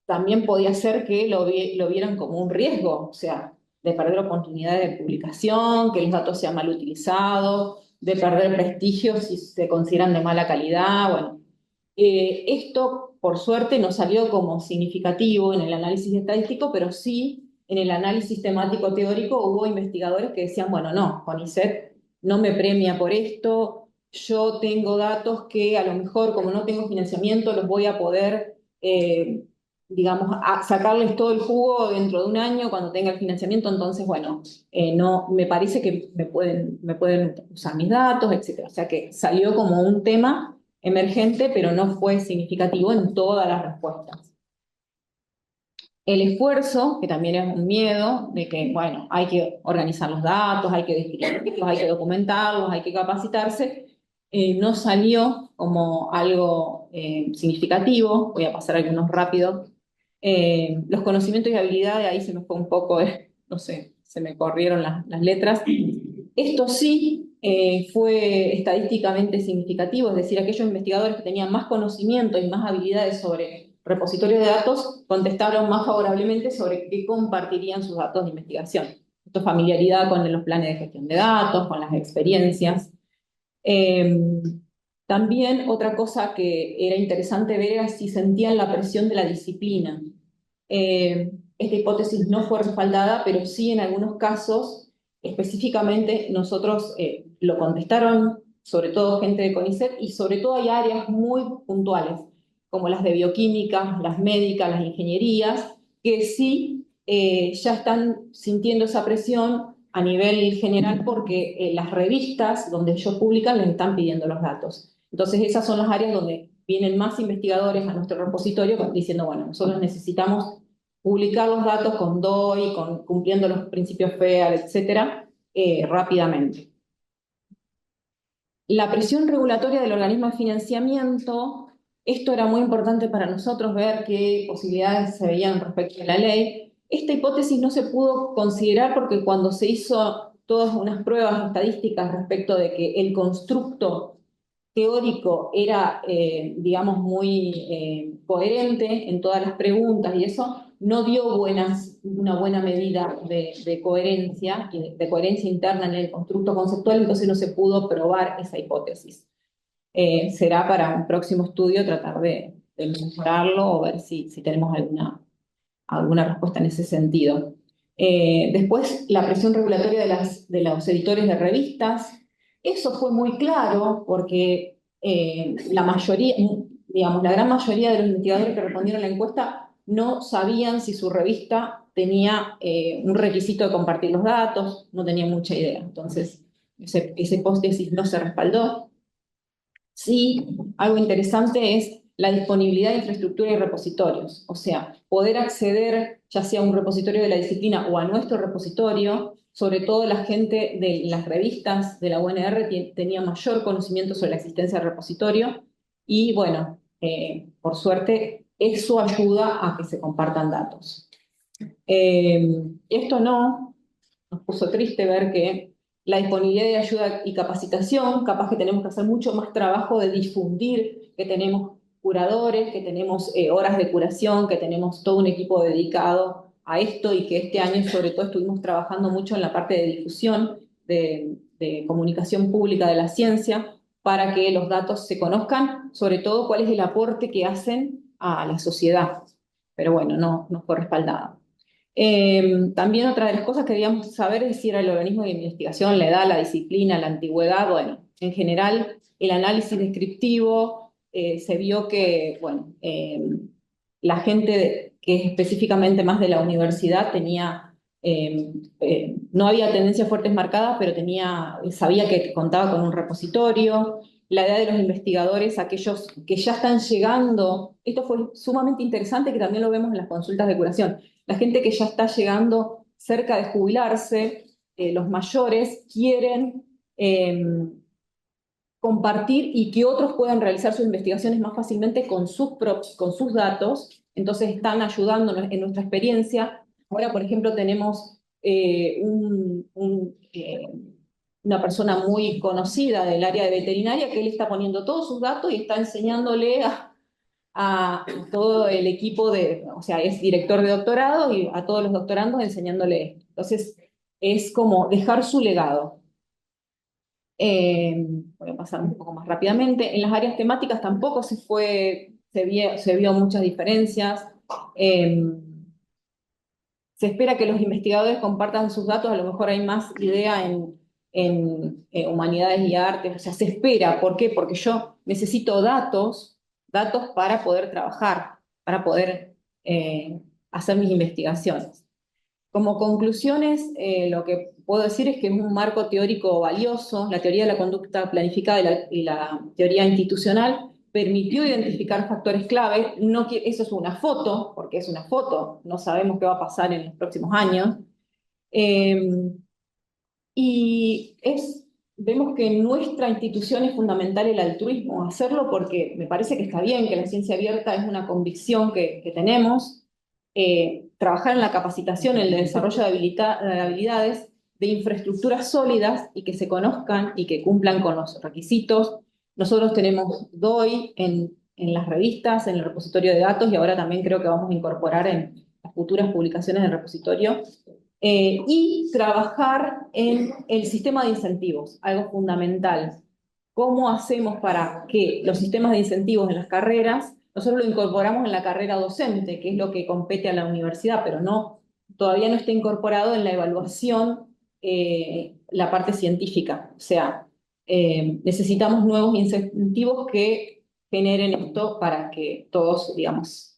También podía ser que lo vieran como un riesgo, o sea, de perder oportunidades de publicación, que los datos sean mal utilizados, de perder prestigio si se consideran de mala calidad. Bueno, esto, por suerte, no salió como significativo en el análisis estadístico, pero sí en el análisis temático teórico hubo investigadores que decían, bueno, no, CONICET no me premia por esto, yo tengo datos que a lo mejor, como no tengo financiamiento, los voy a poder, digamos, sacarles todo el jugo dentro de un año cuando tenga el financiamiento, entonces, bueno, no, me parece que me pueden usar mis datos, etc. O sea que salió como un tema emergente, pero no fue significativo en todas las respuestas. El esfuerzo, que también es un miedo, de que, bueno, hay que organizar los datos, hay que describirlos, hay que documentarlos, hay que capacitarse, no salió como algo significativo. Voy a pasar algunos rápido. Los conocimientos y habilidades, ahí se me fue un poco, no sé, se me corrieron las letras. Esto sí fue estadísticamente significativo, es decir, aquellos investigadores que tenían más conocimiento y más habilidades sobre repositorios de datos contestaron más favorablemente sobre qué compartirían sus datos de investigación. Esto es familiaridad con los planes de gestión de datos, con las experiencias. También otra cosa que era interesante ver era si sentían la presión de la disciplina. Esta hipótesis no fue respaldada, pero sí en algunos casos, específicamente nosotros lo contestaron, sobre todo gente de CONICET, y sobre todo hay áreas muy puntuales, como las de bioquímica, las médicas, las ingenierías, que sí ya están sintiendo esa presión a nivel general porque las revistas donde ellos publican les están pidiendo los datos. Entonces esas son las áreas donde vienen más investigadores a nuestro repositorio diciendo, bueno, nosotros necesitamos publicar los datos con DOI, cumpliendo los principios FEAR, etcétera, rápidamente. La presión regulatoria del organismo de financiamiento, esto era muy importante para nosotros ver qué posibilidades se veían respecto a la ley. Esta hipótesis no se pudo considerar porque cuando se hizo todas unas pruebas estadísticas respecto de que el constructo teórico era, digamos, muy coherente en todas las preguntas y eso no dio una buena medida de coherencia, de coherencia interna en el constructo conceptual, entonces no se pudo probar esa hipótesis. Será para un próximo estudio tratar de mejorarlo o ver si tenemos alguna respuesta en ese sentido. Después, la presión regulatoria de los editores de revistas. Eso fue muy claro porque la mayoría, digamos, la gran mayoría de los investigadores que respondieron a la encuesta no sabían si su revista tenía un requisito de compartir los datos, no tenía mucha idea. Entonces, esa hipótesis no se respaldó. Sí, algo interesante es la disponibilidad de infraestructura y repositorios, o sea, poder acceder ya sea a un repositorio de la disciplina o a nuestro repositorio. Sobre todo la gente de las revistas de la UNR tenía mayor conocimiento sobre la existencia del repositorio y bueno, por suerte eso ayuda a que se compartan datos. Esto no, nos puso triste ver que la disponibilidad de ayuda y capacitación, capaz que tenemos que hacer mucho más trabajo de difundir, que tenemos curadores, que tenemos horas de curación, que tenemos todo un equipo dedicado a esto y que este año sobre todo estuvimos trabajando mucho en la parte de difusión, de comunicación pública de la ciencia, para que los datos se conozcan, sobre todo cuál es el aporte que hacen a la sociedad. Pero bueno, no fue respaldado. También otra de las cosas que queríamos saber es si era el organismo de investigación, la edad, la disciplina, la antigüedad. Bueno, en general, el análisis descriptivo se vio que, bueno, la gente que es específicamente más de la universidad tenía, no había tendencias fuertes marcadas, pero sabía que contaba con un repositorio. La edad de los investigadores, aquellos que ya están llegando, esto fue sumamente interesante que también lo vemos en las consultas de curación. La gente que ya está llegando cerca de jubilarse, los mayores, quieren compartir y que otros puedan realizar sus investigaciones más fácilmente con sus datos. Entonces están ayudándonos en nuestra experiencia. Ahora, por ejemplo, tenemos una persona muy conocida del área de veterinaria que él está poniendo todos sus datos y está enseñándole a todo el equipo o sea, es director de doctorado y a todos los doctorandos enseñándole esto. Entonces, es como dejar su legado. Voy a pasar un poco más rápidamente. En las áreas temáticas tampoco se vio muchas diferencias. Se espera que los investigadores compartan sus datos, a lo mejor hay más idea en humanidades y artes, o sea, se espera. ¿Por qué? Porque yo necesito datos para poder trabajar, para poder hacer mis investigaciones. Como conclusiones, lo que puedo decir es que es un marco teórico valioso. La teoría de la conducta planificada y la teoría institucional permitió identificar factores clave. Eso es una foto, porque es una foto, no sabemos qué va a pasar en los próximos años. Y vemos que en nuestra institución es fundamental el altruismo, hacerlo porque me parece que está bien, que la ciencia abierta es una convicción que tenemos. Trabajar en la capacitación, en el desarrollo de habilidades, de infraestructuras sólidas y que se conozcan y que cumplan con los requisitos. Nosotros tenemos DOI en las revistas, en el repositorio de datos y ahora también creo que vamos a incorporar en las futuras publicaciones del repositorio. Y trabajar en el sistema de incentivos, algo fundamental. ¿Cómo hacemos para que los sistemas de incentivos en las carreras, nosotros lo incorporamos en la carrera docente, que es lo que compete a la universidad, pero todavía no está incorporado en la evaluación, la parte científica? O sea, necesitamos nuevos incentivos que generen esto para que todos, digamos,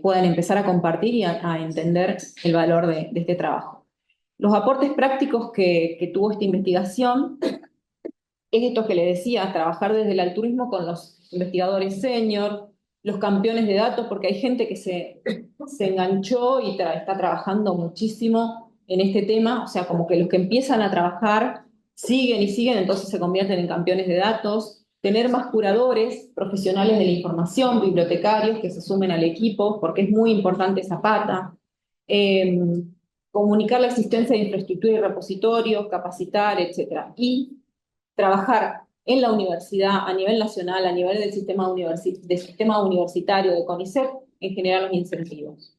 puedan empezar a compartir y a entender el valor de este trabajo. Los aportes prácticos que tuvo esta investigación es esto que le decía, trabajar desde el altruismo con los investigadores senior, los campeones de datos, porque hay gente que se enganchó y está trabajando muchísimo en este tema, o sea, como que los que empiezan a trabajar siguen y siguen, entonces se convierten en campeones de datos. Tener más curadores, profesionales de la información, bibliotecarios que se sumen al equipo, porque es muy importante esa pata. Comunicar la existencia de infraestructura y repositorios, capacitar, etc. Y trabajar en la universidad, a nivel nacional, a nivel del sistema universitario, de CONICET, en generar los incentivos.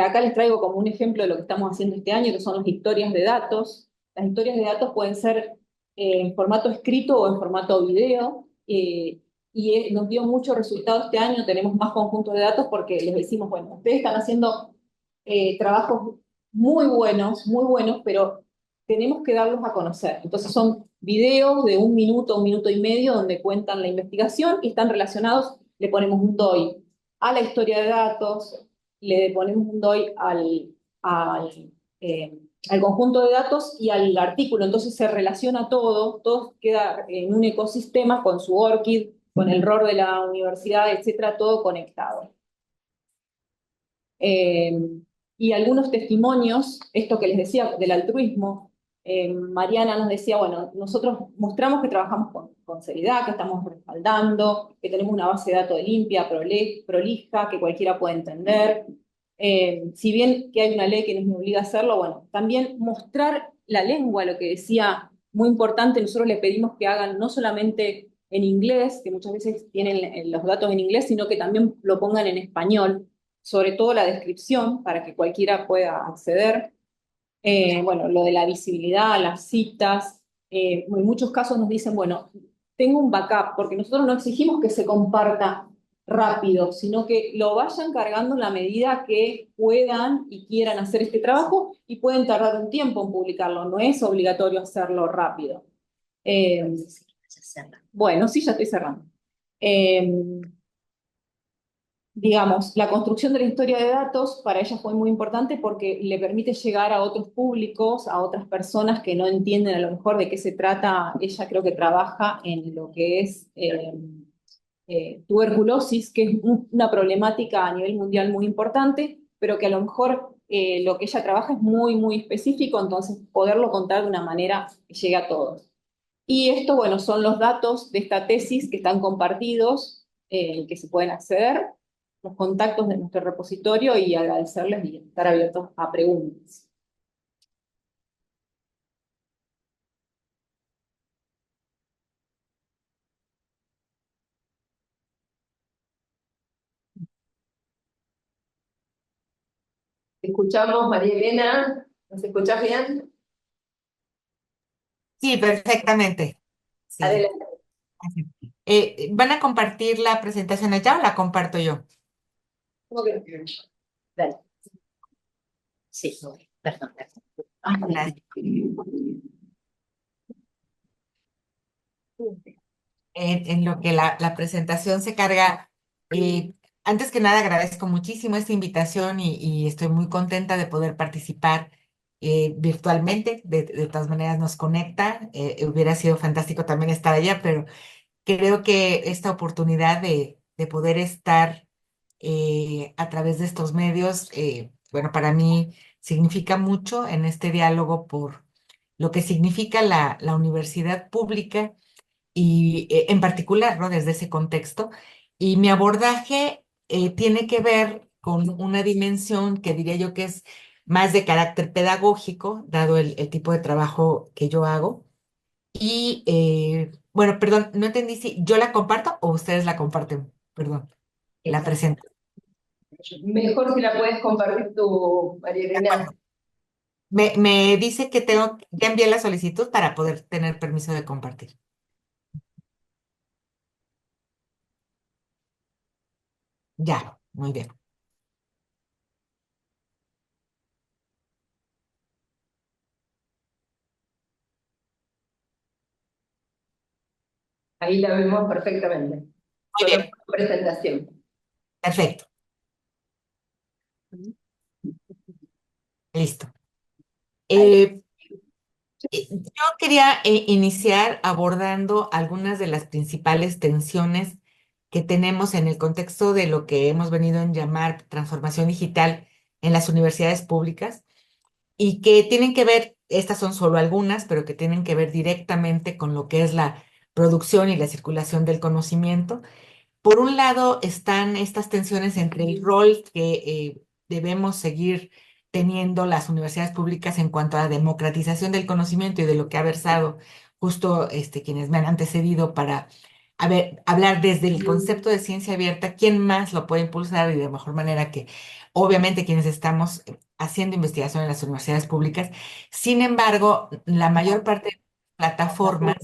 Acá les traigo como un ejemplo de lo que estamos haciendo este año, que son las historias de datos. Las historias de datos pueden ser en formato escrito o en formato video, y nos dio mucho resultado este año. Tenemos más conjuntos de datos porque les decimos, bueno, ustedes están haciendo trabajos muy buenos, pero tenemos que darlos a conocer. Entonces son videos de 1 minuto, 1 minuto y medio, donde cuentan la investigación y están relacionados. Le ponemos un DOI a la historia de datos, le ponemos un DOI al conjunto de datos y al artículo. Entonces se relaciona todo queda en un ecosistema con su ORCID, con el ROR de la universidad, etcétera, todo conectado. Y algunos testimonios, esto que les decía del altruismo, Mariana nos decía, bueno, nosotros mostramos que trabajamos con seriedad, que estamos respaldando, que tenemos una base de datos limpia, prolija, que cualquiera puede entender. Si bien que hay una ley que nos obliga a hacerlo, bueno, también mostrar la lengua, lo que decía, muy importante, nosotros le pedimos que hagan no solamente en inglés, que muchas veces tienen los datos en inglés, sino que también lo pongan en español, sobre todo la descripción, para que cualquiera pueda acceder. Bueno, lo de la visibilidad, las citas, en muchos casos nos dicen, bueno, tengo un backup, porque nosotros no exigimos que se comparta rápido, sino que lo vayan cargando en la medida que puedan y quieran hacer este trabajo y pueden tardar un tiempo en publicarlo, no es obligatorio hacerlo rápido. Bueno, sí, ya estoy cerrando. Digamos, la construcción de la historia de datos para ella fue muy importante porque le permite llegar a otros públicos, a otras personas que no entienden a lo mejor de qué se trata. Ella creo que trabaja en lo que es tuberculosis, que es una problemática a nivel mundial muy importante, pero que a lo mejor lo que ella trabaja es muy específico, entonces poderlo contar de una manera que llegue a todos. Y esto, bueno, son los datos de esta tesis que están compartidos, que se pueden acceder, los contactos de nuestro repositorio y agradecerles y estar abiertos a preguntas. Te escuchamos, María Elena. ¿Nos escuchás bien? Sí, perfectamente. Sí. Adelante. ¿Van a compartir la presentación allá o la comparto yo? ¿Cómo que? Dale. Sí, perdón. Gracias. En lo que la presentación se carga, antes que nada agradezco muchísimo esta invitación y estoy muy contenta de poder participar virtualmente. De todas maneras nos conecta. Hubiera sido fantástico también estar allá, pero creo que esta oportunidad de poder estar a través de estos medios, bueno, para mí significa mucho en este diálogo por lo que significa la universidad pública y en particular, ¿no? Desde ese contexto. Y mi abordaje tiene que ver con una dimensión que diría yo que es más de carácter pedagógico, dado el tipo de trabajo que yo hago. Y bueno, perdón, no entendí si yo la comparto o ustedes la comparten, perdón, la presento. Mejor si la puedes compartir tú, María Elena. Me dice que ya envié la solicitud para poder tener permiso de compartir. Ya, muy bien. Ahí la vemos perfectamente. Muy bien, Presentación. perfecto. Listo. Yo quería iniciar abordando algunas de las principales tensiones que tenemos en el contexto de lo que hemos venido en llamar transformación digital en las universidades públicas y que tienen que ver, estas son solo algunas, pero que tienen que ver directamente con lo que es la producción y la circulación del conocimiento. Por un lado están estas tensiones entre el rol que debemos seguir teniendo las universidades públicas en cuanto a la democratización del conocimiento y de lo que ha versado justo quienes me han antecedido para hablar desde el concepto de ciencia abierta, quién más lo puede impulsar y de mejor manera que obviamente quienes estamos haciendo investigación en las universidades públicas. Sin embargo, la mayor parte de plataformas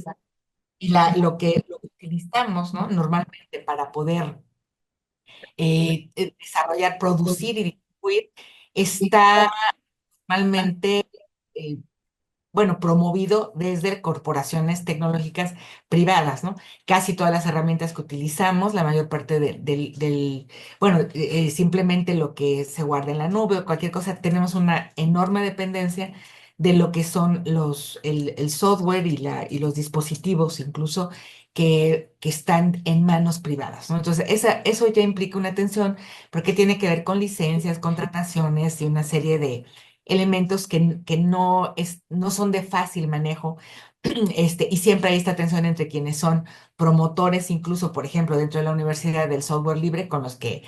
y lo que utilizamos, ¿no? Normalmente para poder desarrollar, producir y distribuir, está normalmente bueno, promovido desde corporaciones tecnológicas privadas, ¿no? Casi todas las herramientas que utilizamos, la mayor parte bueno, simplemente lo que se guarda en la nube o cualquier cosa, tenemos una enorme dependencia de lo que son el software y los dispositivos incluso que están en manos privadas, ¿no? Entonces, eso ya implica una atención porque tiene que ver con licencias, contrataciones y una serie de elementos que no son de fácil manejo. Y siempre hay esta tensión entre quienes son promotores, incluso, por ejemplo, dentro de la universidad del software libre, con los que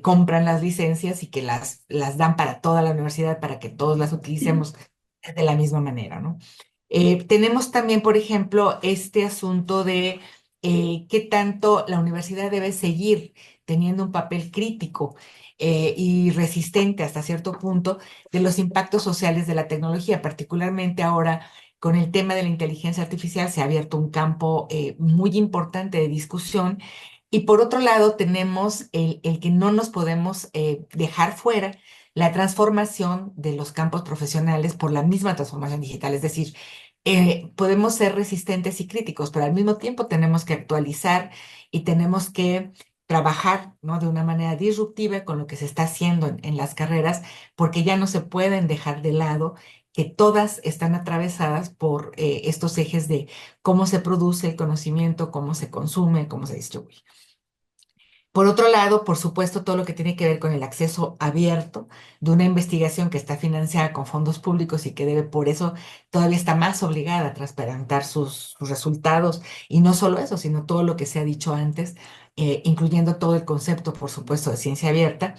compran las licencias y que las dan para toda la universidad para que todos las utilicemos de la misma manera, ¿no? Tenemos también, por ejemplo, este asunto de qué tanto la universidad debe seguir teniendo un papel crítico y resistente hasta cierto punto de los impactos sociales de la tecnología, particularmente ahora con el tema de la inteligencia artificial se ha abierto un campo muy importante de discusión. Y por otro lado, tenemos el que no nos podemos dejar fuera la transformación de los campos profesionales por la misma transformación digital. Es decir, podemos ser resistentes y críticos, pero al mismo tiempo tenemos que actualizar y tenemos que trabajar, ¿no? De una manera disruptiva con lo que se está haciendo en las carreras, porque ya no se pueden dejar de lado que todas están atravesadas por estos ejes de cómo se produce el conocimiento, cómo se consume, cómo se distribuye. Por otro lado, por supuesto, todo lo que tiene que ver con el acceso abierto de una investigación que está financiada con fondos públicos y que debe, por eso, todavía está más obligada a transparentar sus resultados. Y no solo eso, sino todo lo que se ha dicho antes, incluyendo todo el concepto, por supuesto, de ciencia abierta,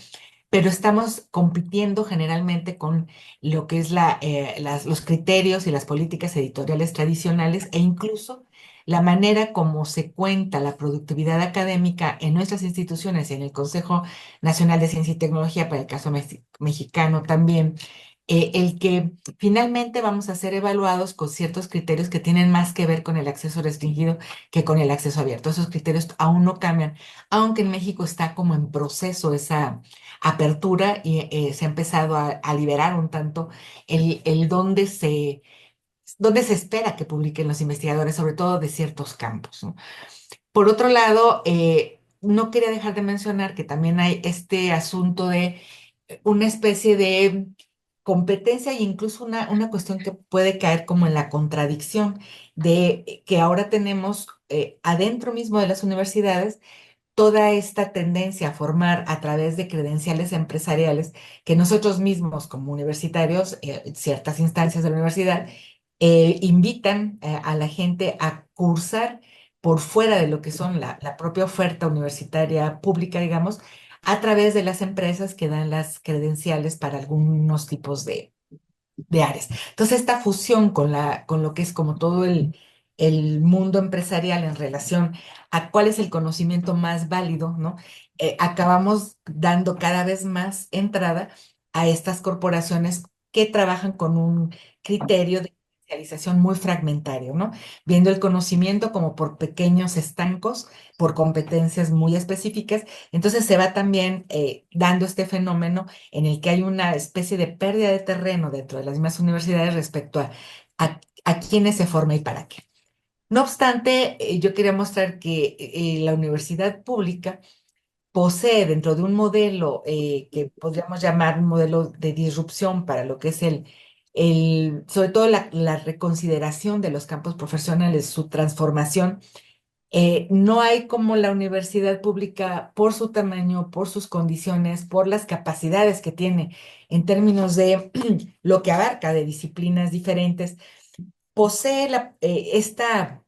pero estamos compitiendo generalmente con lo que es los criterios y las políticas editoriales tradicionales e incluso la manera como se cuenta la productividad académica en nuestras instituciones y en el Consejo Nacional de Ciencia y Tecnología, para el caso mexicano también, el que finalmente vamos a ser evaluados con ciertos criterios que tienen más que ver con el acceso restringido que con el acceso abierto. Esos criterios aún no cambian, aunque en México está como en proceso esa apertura y se ha empezado a liberar un tanto el dónde se espera que publiquen los investigadores, sobre todo de ciertos campos, ¿no? Por otro lado, no quería dejar de mencionar que también hay este asunto de una especie de competencia e incluso una cuestión que puede caer como en la contradicción de que ahora tenemos adentro mismo de las universidades toda esta tendencia a formar a través de credenciales empresariales que nosotros mismos como universitarios, ciertas instancias de la universidad, invitan a la gente a cursar por fuera de lo que son la propia oferta universitaria pública, digamos, a través de las empresas que dan las credenciales para algunos tipos de áreas. Entonces, esta fusión con lo que es como todo el mundo empresarial en relación a cuál es el conocimiento más válido, ¿no? Acabamos dando cada vez más entrada a estas corporaciones que trabajan con un criterio de especialización muy fragmentario, ¿no? Viendo el conocimiento como por pequeños estancos, por competencias muy específicas. Entonces se va también dando este fenómeno en el que hay una especie de pérdida de terreno dentro de las mismas universidades respecto a quiénes se forma y para qué. No obstante, yo quería mostrar que la universidad pública posee dentro de un modelo que podríamos llamar un modelo de disrupción para lo que es sobre todo la reconsideración de los campos profesionales, su transformación. No hay como la universidad pública por su tamaño, por sus condiciones, por las capacidades que tiene en términos de lo que abarca de disciplinas diferentes, posee esta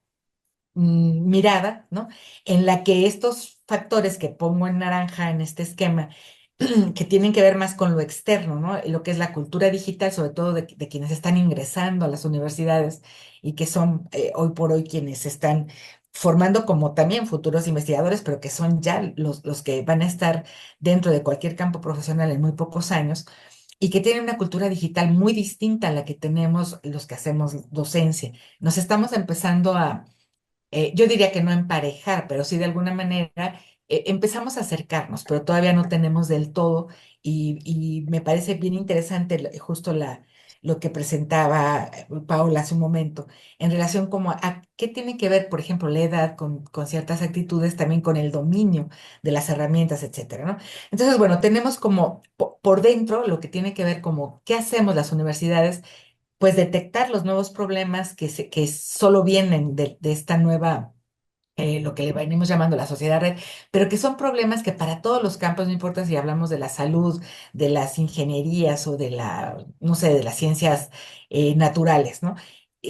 mirada, ¿no? En la que estos factores que pongo en naranja en este esquema, que tienen que ver más con lo externo, ¿no? Lo que es la cultura digital, sobre todo de quienes están ingresando a las universidades y que son hoy por hoy quienes están formando como también futuros investigadores, pero que son ya los que van a estar dentro de cualquier campo profesional en muy pocos años y que tienen una cultura digital muy distinta a la que tenemos los que hacemos docencia. Nos estamos empezando yo diría que no emparejar, pero sí de alguna manera empezamos a acercarnos, pero todavía no tenemos del todo y me parece bien interesante justo lo que presentaba Paula hace un momento, en relación como a qué tiene que ver, por ejemplo, la edad con ciertas actitudes, también con el dominio de las herramientas, etcétera, ¿no? Entonces, bueno, tenemos como por dentro lo que tiene que ver como qué hacemos las universidades, pues detectar los nuevos problemas que solo vienen de esta nueva lo que le venimos llamando la sociedad red, pero que son problemas que para todos los campos, no importa si hablamos de la salud, de las ingenierías o de no sé, de las ciencias naturales, ¿no?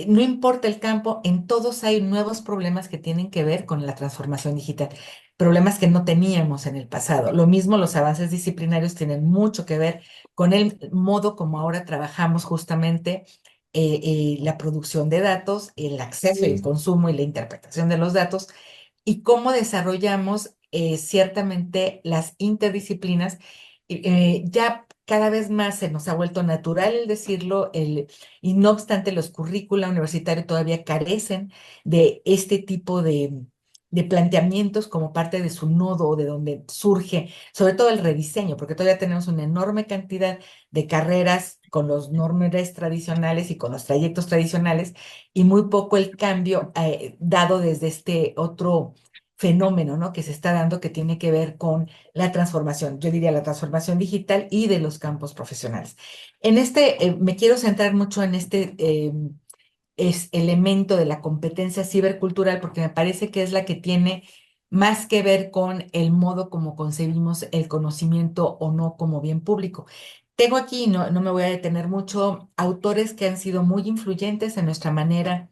No importa el campo, en todos hay nuevos problemas que tienen que ver con la transformación digital, problemas que no teníamos en el pasado. Lo mismo los avances disciplinarios tienen mucho que ver con el modo como ahora trabajamos justamente la producción de datos, el acceso y el consumo y la interpretación de los datos, y cómo desarrollamos ciertamente las interdisciplinas. Ya cada vez más se nos ha vuelto natural el decirlo, y no obstante los currícula universitarios todavía carecen de este tipo de planteamientos como parte de su nodo o de donde surge, sobre todo el rediseño, porque todavía tenemos una enorme cantidad de carreras con los nombres tradicionales y con los trayectos tradicionales, y muy poco el cambio dado desde este otro fenómeno, ¿no? Que se está dando que tiene que ver con la transformación, yo diría la transformación digital y de los campos profesionales. Me quiero centrar mucho en es elemento de la competencia cibercultural porque me parece que es la que tiene más que ver con el modo como concebimos el conocimiento o no como bien público. Tengo aquí, no me voy a detener mucho, autores que han sido muy influyentes en nuestra manera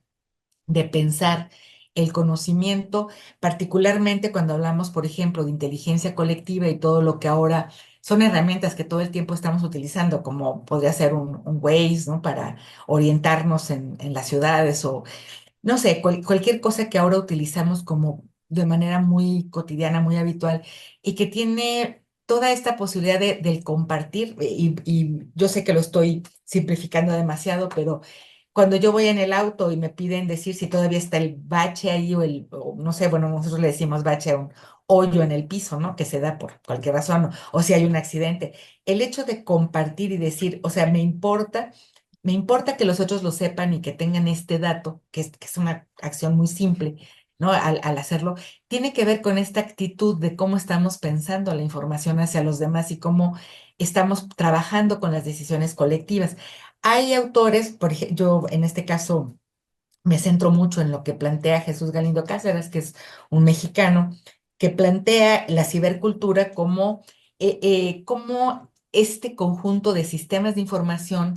de pensar el conocimiento, particularmente cuando hablamos, por ejemplo, de inteligencia colectiva y todo lo que ahora son herramientas que todo el tiempo estamos utilizando, como podría ser un Waze, ¿no? Para orientarnos en las ciudades o, no sé, cualquier cosa que ahora utilizamos como de manera muy cotidiana, muy habitual y que tiene toda esta posibilidad del compartir, y yo sé que lo estoy simplificando demasiado, pero cuando yo voy en el auto y me piden decir si todavía está el bache ahí o no sé, bueno, nosotros le decimos bache a un hoyo en el piso, ¿no? Que se da por cualquier razón, o si hay un accidente. El hecho de compartir y decir, o sea, me importa que los otros lo sepan y que tengan este dato, que es una acción muy simple, ¿no? Al hacerlo, tiene que ver con esta actitud de cómo estamos pensando la información hacia los demás y cómo estamos trabajando con las decisiones colectivas. Hay autores, por ejemplo, yo en este caso me centro mucho en lo que plantea Jesús Galindo Cáceres, que es un mexicano, que plantea la cibercultura como este conjunto de sistemas de información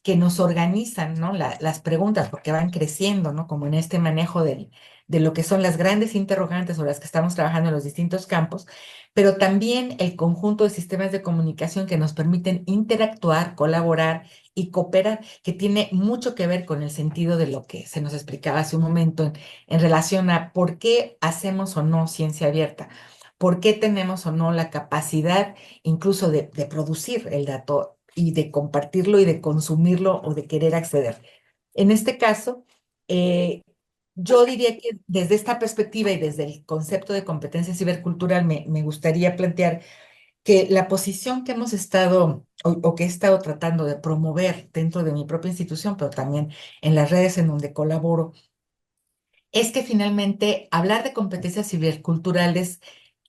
que nos organizan, ¿no? Las preguntas, porque van creciendo, ¿no? Como en este manejo de lo que son las grandes interrogantes o las que estamos trabajando en los distintos campos, pero también el conjunto de sistemas de comunicación que nos permiten interactuar, colaborar y cooperar, que tiene mucho que ver con el sentido de lo que se nos explicaba hace un momento en relación a por qué hacemos o no ciencia abierta, por qué tenemos o no la capacidad incluso de producir el dato y de compartirlo y de consumirlo o de querer acceder. En este caso, eh, yo diría que desde esta perspectiva y desde el concepto de competencia cibercultural me gustaría plantear que la posición que hemos estado o que he estado tratando de promover dentro de mi propia institución, pero también en las redes en donde colaboro, es que finalmente hablar de competencias ciberculturales,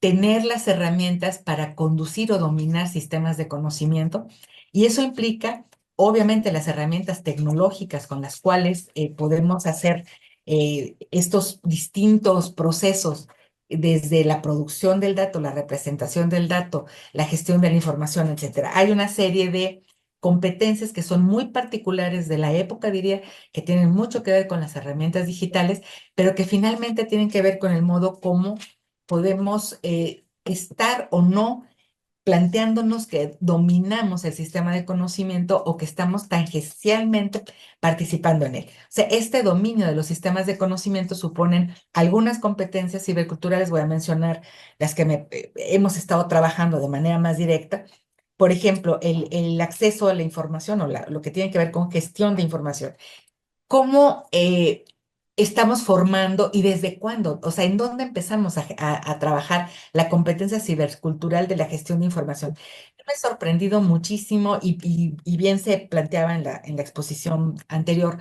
tener las herramientas para conducir o dominar sistemas de conocimiento, y eso implica, obviamente, las herramientas tecnológicas con las cuales podemos hacer estos distintos procesos desde la producción del dato, la representación del dato, la gestión de la información, etcétera. Hay una serie de competencias que son muy particulares de la época, diría, que tienen mucho que ver con las herramientas digitales, pero que finalmente tienen que ver con el modo como podemos estar o no planteándonos que dominamos el sistema de conocimiento o que estamos tangencialmente participando en él. O sea, este dominio de los sistemas de conocimiento suponen algunas competencias ciberculturales, voy a mencionar las que hemos estado trabajando de manera más directa. Por ejemplo, el acceso a la información o lo que tiene que ver con gestión de información. ¿Cómo estamos formando y desde cuándo? O sea, ¿en dónde empezamos a trabajar la competencia cibercultural de la gestión de información? me he sorprendido muchísimo y bien se planteaba en la exposición anterior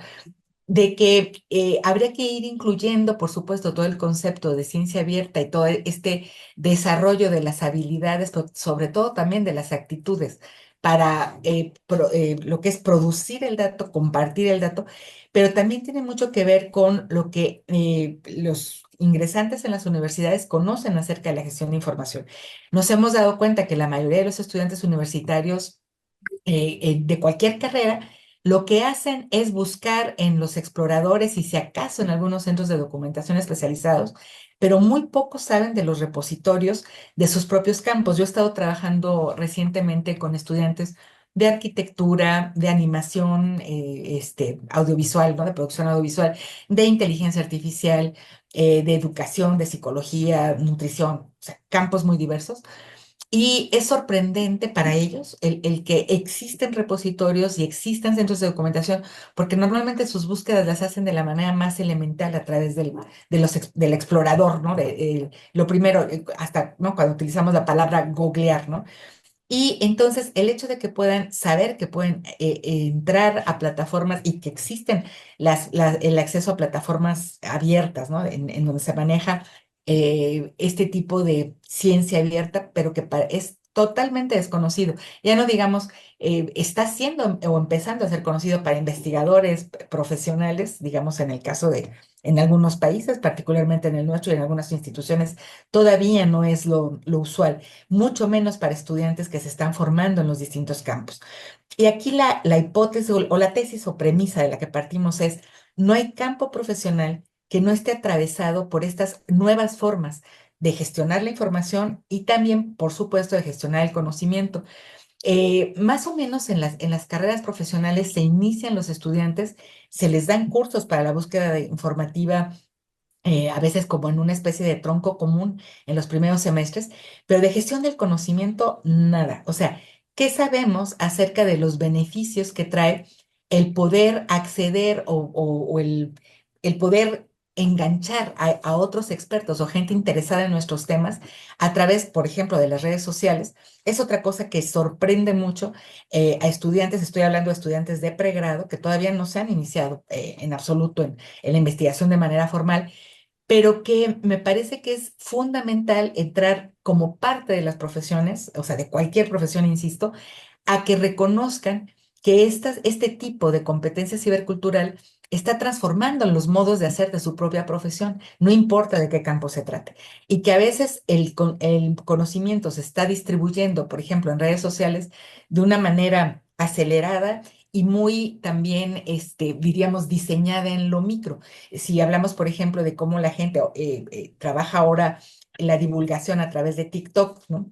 de que habría que ir incluyendo, por supuesto, todo el concepto de ciencia abierta y todo este desarrollo de las habilidades, pero sobre todo también de las actitudes para lo que es producir el dato, compartir el dato, pero también tiene mucho que ver con lo que los ingresantes en las universidades conocen acerca de la gestión de información. Nos hemos dado cuenta que la mayoría de los estudiantes universitarios de cualquier carrera, lo que hacen es buscar en los exploradores y si acaso en algunos centros de documentación especializados, pero muy pocos saben de los repositorios de sus propios campos. Yo he estado trabajando recientemente con estudiantes de arquitectura, de animación audiovisual, ¿no? De producción audiovisual, de inteligencia artificial, de educación, de psicología, nutrición, o sea, campos muy diversos y es sorprendente para ellos el que existen repositorios y existen centros de documentación, porque normalmente sus búsquedas las hacen de la manera más elemental a través del explorador, ¿no? Lo primero, hasta, ¿no? Cuando utilizamos la palabra googlear, ¿no? Y entonces el hecho de que puedan saber que pueden entrar a plataformas y que existen el acceso a plataformas abiertas, ¿no? En donde se maneja este tipo de ciencia abierta, pero que es totalmente desconocido. Ya no digamos, está siendo o empezando a ser conocido para investigadores profesionales, digamos en el caso de, en algunos países, particularmente en el nuestro y en algunas instituciones, todavía no es lo usual, mucho menos para estudiantes que se están formando en los distintos campos. Y aquí la hipótesis o la tesis o premisa de la que partimos es, no hay campo profesional que no esté atravesado por estas nuevas formas de gestionar la información y también, por supuesto, de gestionar el conocimiento. Más o menos en las carreras profesionales se inician los estudiantes, se les dan cursos para la búsqueda informativa a veces como en una especie de tronco común en los primeros semestres, pero de gestión del conocimiento, nada. O sea, ¿qué sabemos acerca de los beneficios que trae el poder acceder o el poder enganchar a otros expertos o gente interesada en nuestros temas a través, por ejemplo, de las redes sociales? Es otra cosa que sorprende mucho a estudiantes, estoy hablando de estudiantes de pregrado que todavía no se han iniciado en absoluto en la investigación de manera formal, pero que me parece que es fundamental entrar como parte de las profesiones, o sea, de cualquier profesión, insisto, a que reconozcan que este tipo de competencia cibercultural está transformando los modos de hacer de su propia profesión, no importa de qué campo se trate, y que a veces el conocimiento se está distribuyendo, por ejemplo, en redes sociales, de una manera acelerada y muy también, diríamos, diseñada en lo micro. Si hablamos, por ejemplo, de cómo la gente trabaja ahora la divulgación a través de TikTok, ¿no?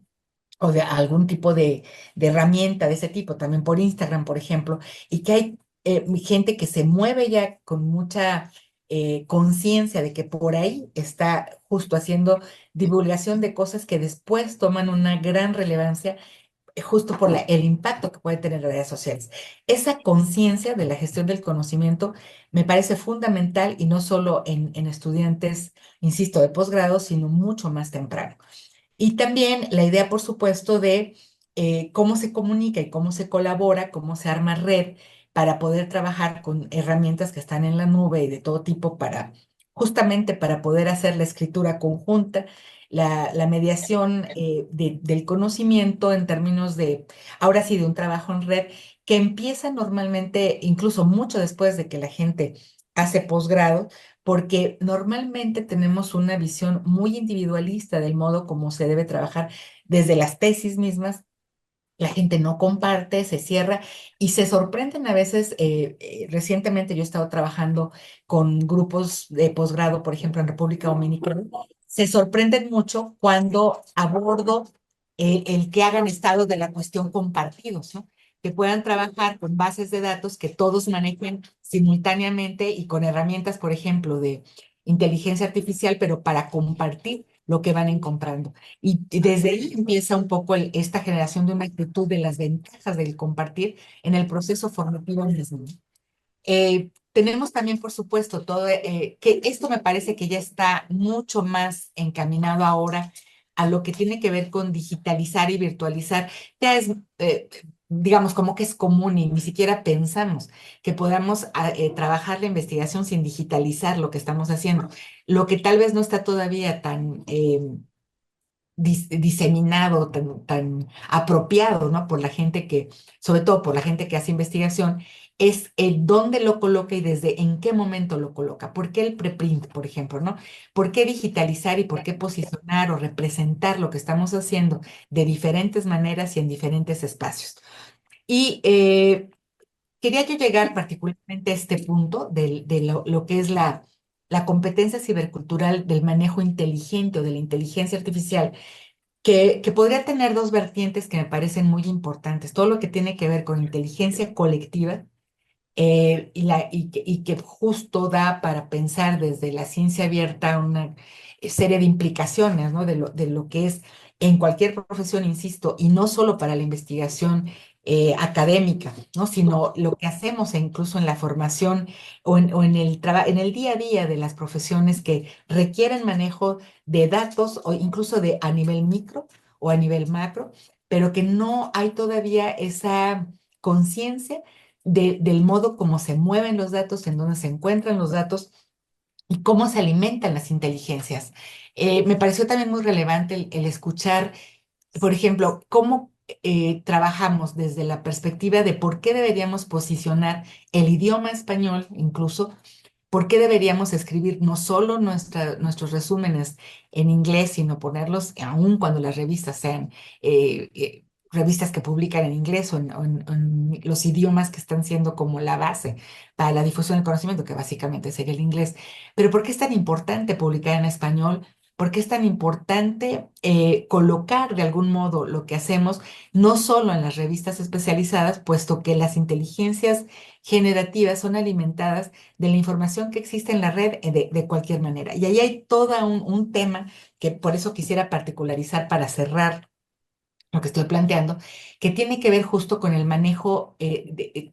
O de algún tipo de herramienta de ese tipo, también por Instagram, por ejemplo, y que hay gente que se mueve ya con mucha conciencia de que por ahí está justo haciendo divulgación de cosas que después toman una gran relevancia justo por el impacto que puede tener las redes sociales. Esa conciencia de la gestión del conocimiento me parece fundamental y no solo en estudiantes, insisto, de posgrado, sino mucho más temprano. Y también la idea, por supuesto, de cómo se comunica y cómo se colabora, cómo se arma red para poder trabajar con herramientas que están en la nube y de todo tipo para, justamente para poder hacer la escritura conjunta, la mediación del conocimiento en términos de, ahora sí, de un trabajo en red que empieza normalmente, incluso mucho después de que la gente hace posgrado, porque normalmente tenemos una visión muy individualista del modo como se debe trabajar desde las tesis mismas. La gente no comparte, se cierra y se sorprenden a veces. Recientemente yo he estado trabajando con grupos de posgrado, por ejemplo, en República Dominicana. Se sorprenden mucho cuando abordo el que hagan estado de la cuestión compartidos, ¿no? Que puedan trabajar con bases de datos que todos manejen simultáneamente y con herramientas, por ejemplo, de inteligencia artificial, pero para compartir lo que van encontrando. Y desde ahí empieza un poco esta generación de una actitud de las ventajas del compartir en el proceso formativo mismo. Tenemos también, por supuesto, todo, que esto me parece que ya está mucho más encaminado ahora a lo que tiene que ver con digitalizar y virtualizar, ya es, digamos, como que es común y ni siquiera pensamos que podamos trabajar la investigación sin digitalizar lo que estamos haciendo. Lo que tal vez no está todavía tan diseminado, tan apropiado, ¿no? Por la gente que, sobre todo por la gente que hace investigación, es el dónde lo coloca y desde en qué momento lo coloca. ¿Por qué el preprint, por ejemplo, ¿no? ¿Por qué digitalizar y por qué posicionar o representar lo que estamos haciendo de diferentes maneras y en diferentes espacios? Y quería yo llegar particularmente a este punto de lo que es la competencia cibercultural del manejo inteligente o de la inteligencia artificial que podría tener dos vertientes que me parecen muy importantes. Todo lo que tiene que ver con inteligencia colectiva y que justo da para pensar desde la ciencia abierta una serie de implicaciones, ¿no? De lo que es en cualquier profesión, insisto, y no solo para la investigación académica, ¿no? Sino lo que hacemos incluso en la formación o en en el día a día de las profesiones que requieren manejo de datos o incluso de a nivel micro o a nivel macro, pero que no hay todavía esa conciencia del modo como se mueven los datos, en dónde se encuentran los datos y cómo se alimentan las inteligencias. Me pareció también muy relevante el escuchar, por ejemplo, cómo trabajamos desde la perspectiva de por qué deberíamos posicionar el idioma español, incluso ¿por qué deberíamos escribir no solo nuestros resúmenes en inglés, sino ponerlos aún cuando las revistas sean revistas que publican en inglés o en los idiomas que están siendo como la base para la difusión del conocimiento, que básicamente sería el inglés? Pero ¿por qué es tan importante publicar en español? ¿Por qué es tan importante colocar de algún modo lo que hacemos, no solo en las revistas especializadas, puesto que las inteligencias generativas son alimentadas de la información que existe en la red de cualquier manera? Y ahí hay todo un tema que por eso quisiera particularizar para cerrar lo que estoy planteando, que tiene que ver justo con el manejo,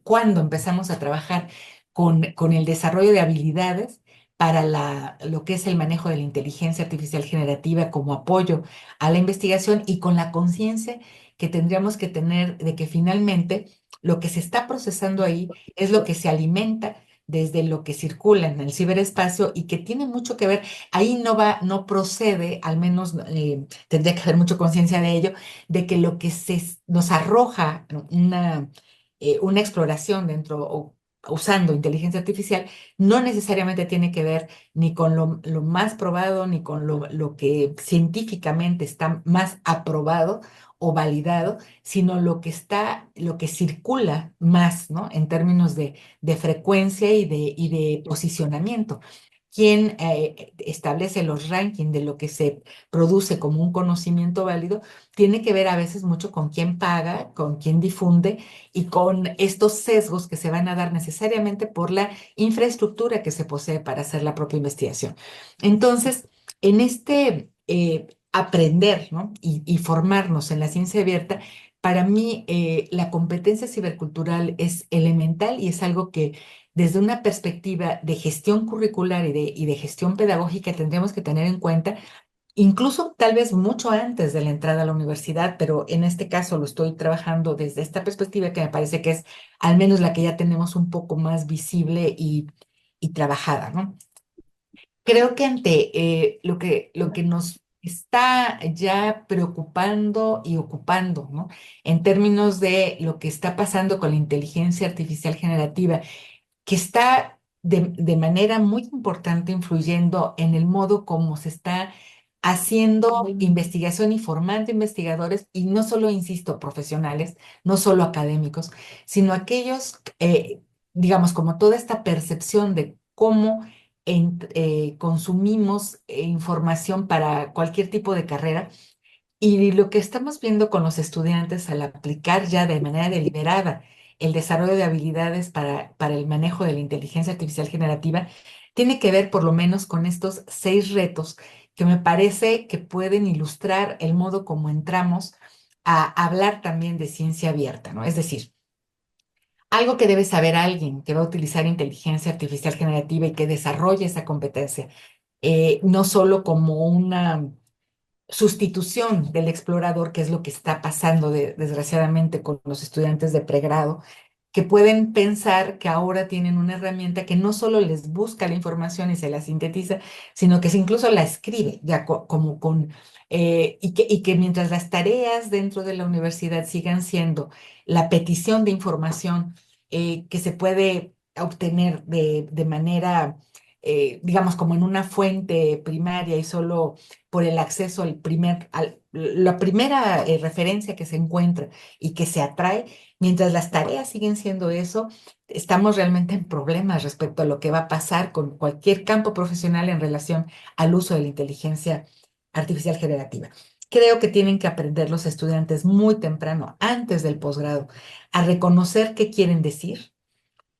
cuando empezamos a trabajar con el desarrollo de habilidades para lo que es el manejo de la inteligencia artificial generativa como apoyo a la investigación y con la conciencia que tendríamos que tener de que finalmente lo que se está procesando ahí es lo que se alimenta desde lo que circula en el ciberespacio y que tiene mucho que ver, ahí no procede, al menos tendría que haber mucha conciencia de ello, de que lo que nos arroja una exploración dentro o usando inteligencia artificial no necesariamente tiene que ver ni con lo más probado ni con lo que científicamente está más aprobado o validado, sino lo que circula más, ¿no? En términos de frecuencia y de posicionamiento. Quien establece los rankings de lo que se produce como un conocimiento válido tiene que ver a veces mucho con quién paga, con quién difunde y con estos sesgos que se van a dar necesariamente por la infraestructura que se posee para hacer la propia investigación. Entonces, en este aprender, ¿no? y formarnos en la ciencia abierta, para mí la competencia cibercultural es elemental y es algo que desde una perspectiva de gestión curricular y de gestión pedagógica tendríamos que tener en cuenta incluso tal vez mucho antes de la entrada a la universidad, pero en este caso lo estoy trabajando desde esta perspectiva que me parece que es al menos la que ya tenemos un poco más visible y trabajada, ¿no? Creo que ante lo que nos está ya preocupando y ocupando, ¿no? En términos de lo que está pasando con la inteligencia artificial generativa, que está de manera muy importante influyendo en el modo como se está haciendo investigación y formando investigadores, y no solo, insisto, profesionales, no solo académicos, sino aquellos, digamos, como toda esta percepción de cómo consumimos información para cualquier tipo de carrera. Y lo que estamos viendo con los estudiantes al aplicar ya de manera deliberada el desarrollo de habilidades para el manejo de la inteligencia artificial generativa tiene que ver por lo menos con estos 6 retos que me parece que pueden ilustrar el modo como entramos a hablar también de ciencia abierta, ¿no? Es decir, algo que debe saber alguien que va a utilizar inteligencia artificial generativa y que desarrolle esa competencia, no solo como una sustitución del explorador, que es lo que está pasando desgraciadamente con los estudiantes de pregrado, que pueden pensar que ahora tienen una herramienta que no solo les busca la información y se la sintetiza, sino que incluso la escribe, ya como y que mientras las tareas dentro de la universidad sigan siendo la petición de información que se puede obtener de manera, digamos, como en una fuente primaria y solo por el acceso la primera referencia que se encuentra y que se atrae, mientras las tareas siguen siendo eso, estamos realmente en problemas respecto a lo que va a pasar con cualquier campo profesional en relación al uso de la inteligencia artificial generativa. Creo que tienen que aprender los estudiantes muy temprano, antes del posgrado, a reconocer qué quieren decir,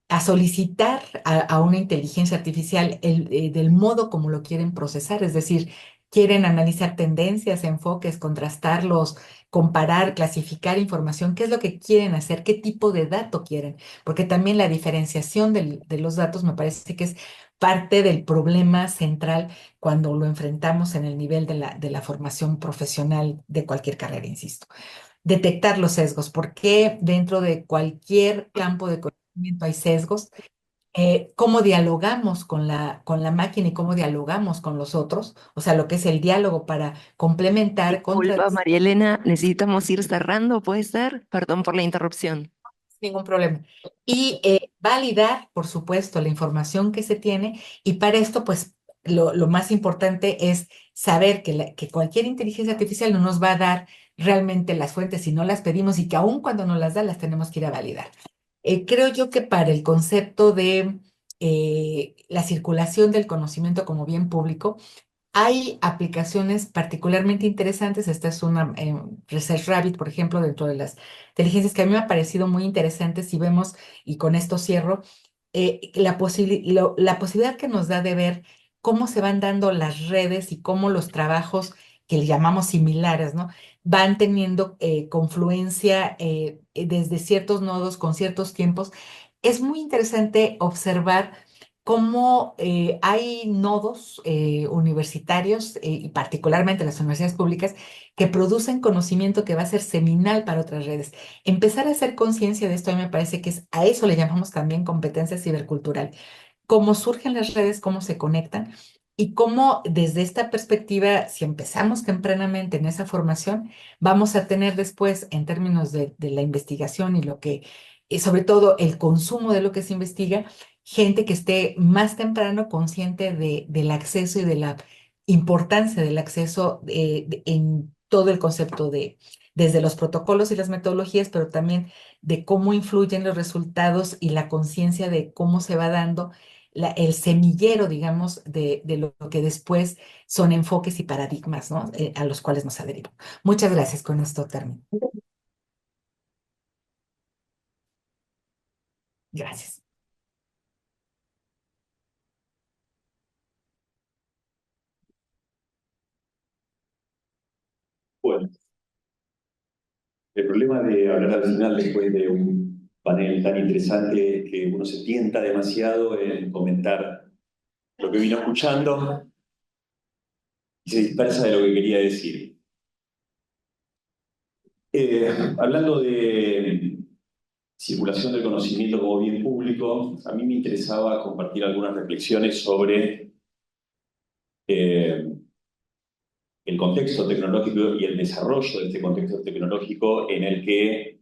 a solicitar a una inteligencia artificial del modo como lo quieren procesar, es decir, quieren analizar tendencias, enfoques, contrastarlos, comparar, clasificar información, qué es lo que quieren hacer, qué tipo de dato quieren, porque también la diferenciación de los datos me parece que es parte del problema central cuando lo enfrentamos en el nivel de la formación profesional de cualquier carrera, insisto. Detectar los sesgos, porque dentro de cualquier campo de conocimiento hay sesgos, cómo dialogamos con la máquina y cómo dialogamos con los otros, o sea, lo que es el diálogo para complementar, Disculpa, María Elena, necesitamos ir cerrando, ¿puede ser? Perdón por la interrupción. ningún problema. Y validar, por supuesto, la información que se tiene. Y para esto, pues, lo más importante es saber que cualquier inteligencia artificial no nos va a dar realmente las fuentes si no las pedimos y que aun cuando nos las da, las tenemos que ir a validar. Creo yo que para el concepto de la circulación del conocimiento como bien público, hay aplicaciones particularmente interesantes. Esta es una Research Rabbit, por ejemplo, dentro de las inteligencias que a mí me ha parecido muy interesante. Si vemos, y con esto cierro, la posibilidad que nos da de ver cómo se van dando las redes y cómo los trabajos que le llamamos similares, ¿no? Van teniendo confluencia desde ciertos nodos con ciertos tiempos. Es muy interesante observar cómo hay nodos universitarios, y particularmente las universidades públicas, que producen conocimiento que va a ser seminal para otras redes. Empezar a hacer conciencia de esto, a mí me parece que a eso le llamamos también competencia cibercultural. Cómo surgen las redes, cómo se conectan y cómo desde esta perspectiva, si empezamos tempranamente en esa formación, vamos a tener después, en términos de la investigación y y sobre todo el consumo de lo que se investiga, gente que esté más temprano consciente del acceso y de la importancia del acceso en todo el concepto desde los protocolos y las metodologías, pero también de cómo influyen los resultados y la conciencia de cómo se va dando el semillero, digamos, de lo que después son enfoques y paradigmas, ¿no? A los cuales nos adherimos. Muchas gracias. Con esto termino. Gracias. Bueno, el problema de hablar al final después de un panel tan interesante es que uno se tienta demasiado en comentar lo que vino escuchando y se dispersa de lo que quería decir. Hablando de circulación del conocimiento como bien público, a mí me interesaba compartir algunas reflexiones sobre el contexto tecnológico y el desarrollo de este contexto tecnológico en el que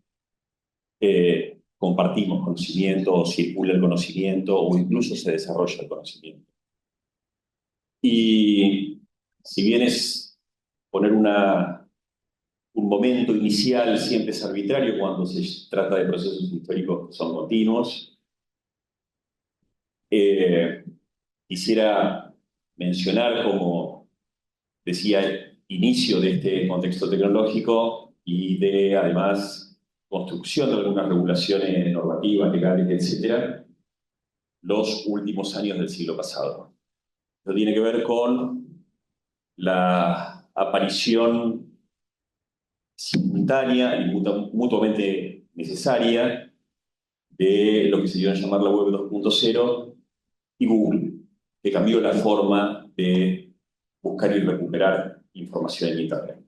compartimos conocimiento, o circula el conocimiento, o incluso se desarrolla el conocimiento. Y si bien es poner un momento inicial siempre es arbitrario cuando se trata de procesos históricos que son continuos, quisiera mencionar, como decía, el inicio de este contexto tecnológico y de, además, construcción de algunas regulaciones normativas, legales, etcétera, los últimos años del siglo pasado. Esto tiene que ver con la aparición simultánea y mutuamente necesaria de lo que se dio a llamar la Web 2.0 y Google, que cambió la forma de buscar y recuperar información en Internet.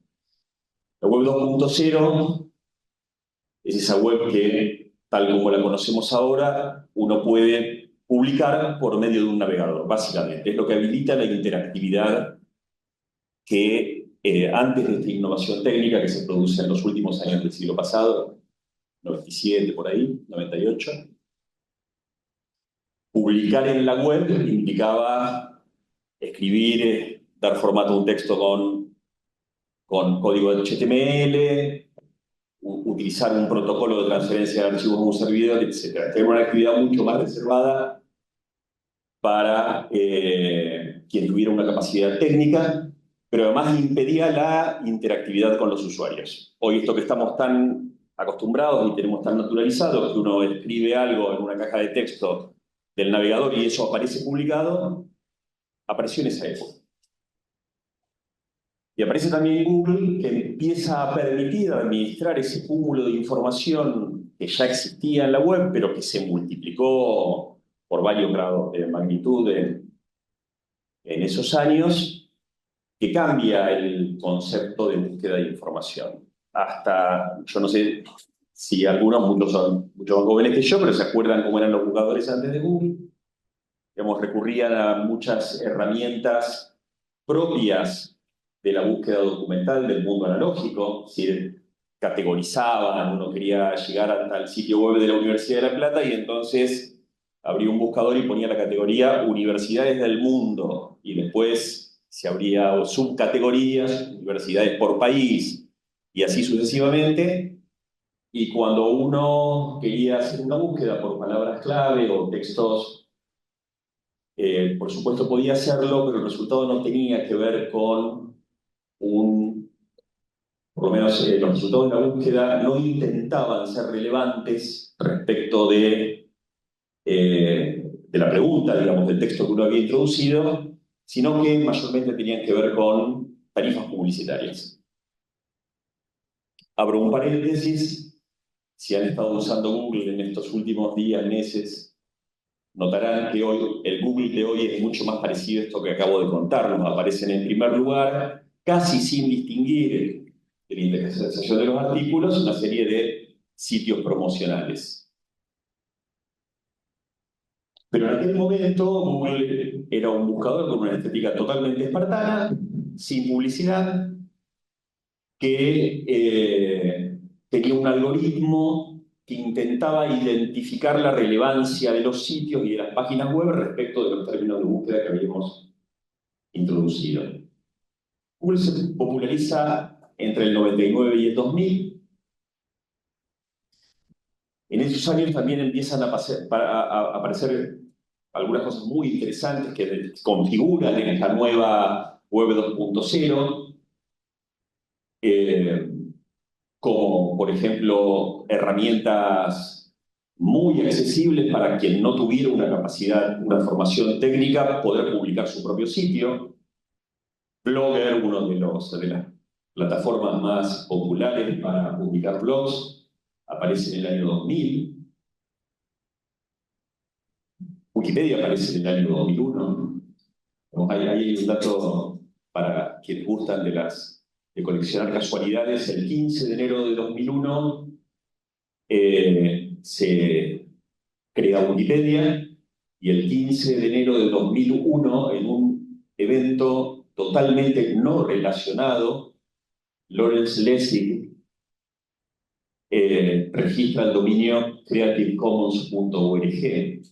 La web 2.0 es esa web que, tal como la conocemos ahora, uno puede publicar por medio de un navegador, básicamente. Es lo que habilita la interactividad que antes de esta innovación técnica que se produce en los últimos años del siglo pasado, 97 por ahí, 98, publicar en la web implicaba escribir, dar formato a un texto con código HTML, utilizar un protocolo de transferencia de archivos a un servidor, etc. Era una actividad mucho más reservada para quien tuviera una capacidad técnica, pero además impedía la interactividad con los usuarios. Hoy esto que estamos tan acostumbrados y tenemos tan naturalizado, que uno escribe algo en una caja de texto del navegador y eso aparece publicado, apareció en esa época. Y aparece también Google, que empieza a permitir administrar ese cúmulo de información que ya existía en la web, pero que se multiplicó por varios grados de magnitud en esos años, que cambia el concepto de búsqueda de información. Hasta, yo no sé si algunos, muchos son mucho más jóvenes que yo, pero se acuerdan cómo eran los buscadores antes de Google. Digamos, recurrían a muchas herramientas propias de la búsqueda documental del mundo analógico, es decir, categorizaban, uno quería llegar hasta el sitio web de la Universidad de La Plata y entonces abría un buscador y ponía la categoría Universidades del Mundo y después se abría subcategorías, universidades por país y así sucesivamente. Y cuando uno quería hacer una búsqueda por palabras clave o textos, por supuesto podía hacerlo, pero el resultado no tenía que ver con por lo menos los resultados de la búsqueda no intentaban ser relevantes respecto de la pregunta, digamos, del texto que uno había introducido, sino que mayormente tenían que ver con tarifas publicitarias. Abro un paréntesis, si han estado usando Google en estos últimos días, meses, notarán que hoy, el Google de hoy es mucho más parecido a esto que acabo de contar. Nos aparecen en primer lugar, casi sin distinguir de la indexación de los artículos, una serie de sitios promocionales. Pero en aquel momento Google era un buscador con una estética totalmente espartana, sin publicidad, que tenía un algoritmo que intentaba identificar la relevancia de los sitios y de las páginas web respecto de los términos de búsqueda que habíamos introducido. Google se populariza entre el 99 y el 2000. En esos años también empiezan a aparecer algunas cosas muy interesantes que configuran en esta nueva web 2.0, como por ejemplo herramientas muy accesibles para quien no tuviera una capacidad, una formación técnica, poder publicar su propio sitio. Blogger, uno de las plataformas más populares para publicar blogs, aparece en el año 2000. Wikipedia aparece en el año 2001. Hay un dato para quienes gustan de coleccionar casualidades. El 15 de enero de 2001 se crea Wikipedia y el 15 de enero de 2001, en un evento totalmente no relacionado, Lawrence Lessig registra el dominio creativecommons.org,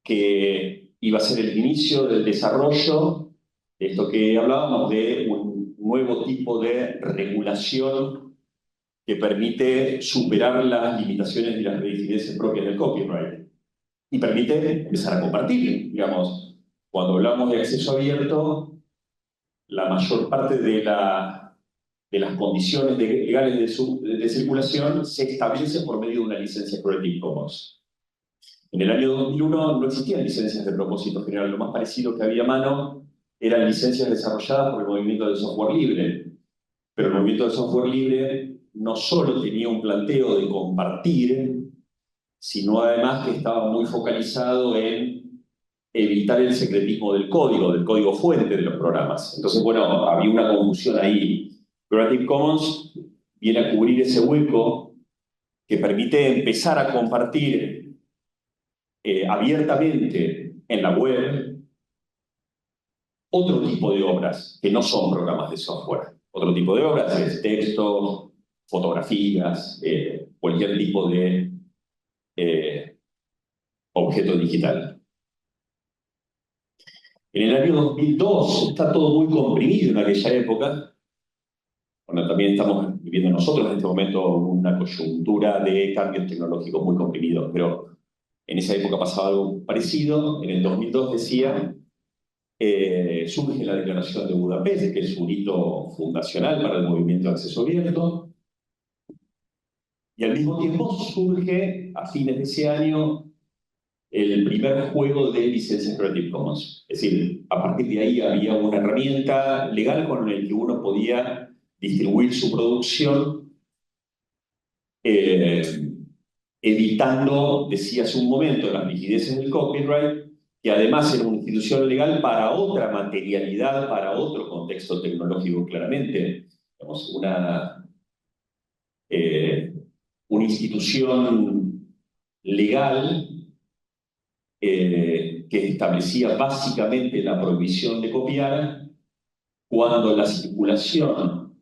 que iba a ser el inicio del desarrollo de esto que hablábamos, de un nuevo tipo de regulación que permite superar las limitaciones y las reincidencias propias del copyright y permite empezar a compartir. Digamos, cuando hablamos de acceso abierto, la mayor parte de las condiciones legales de circulación se establece por medio de una licencia Creative Commons. En el año 2001 no existían licencias de propósito general, lo más parecido que había a mano eran licencias desarrolladas por el movimiento del software libre. Pero el movimiento del software libre no solo tenía un planteo de compartir, sino además que estaba muy focalizado en evitar el secretismo del código fuente de los programas. Entonces, bueno, había una confusión ahí. Creative Commons viene a cubrir ese hueco que permite empezar a compartir abiertamente en la web otro tipo de obras que no son programas de software. Otro tipo de obras es texto, fotografías, cualquier tipo de objeto digital. En el año 2002 está todo muy comprimido en aquella época. Bueno, también estamos viviendo nosotros en este momento una coyuntura de cambios tecnológicos muy comprimidos, pero en esa época pasaba algo parecido. En el 2002 decía, surge la Declaración de Budapest, que es un hito fundacional para el movimiento de acceso abierto, y al mismo tiempo surge, a fines de ese año, el primer juego de licencias Creative Commons. Es decir, a partir de ahí había una herramienta legal con la que uno podía distribuir su producción, evitando, decía hace un momento, las rigideces del copyright, que además era una institución legal para otra materialidad, para otro contexto tecnológico claramente. Digamos, una institución legal que establecía básicamente la prohibición de copiar cuando la circulación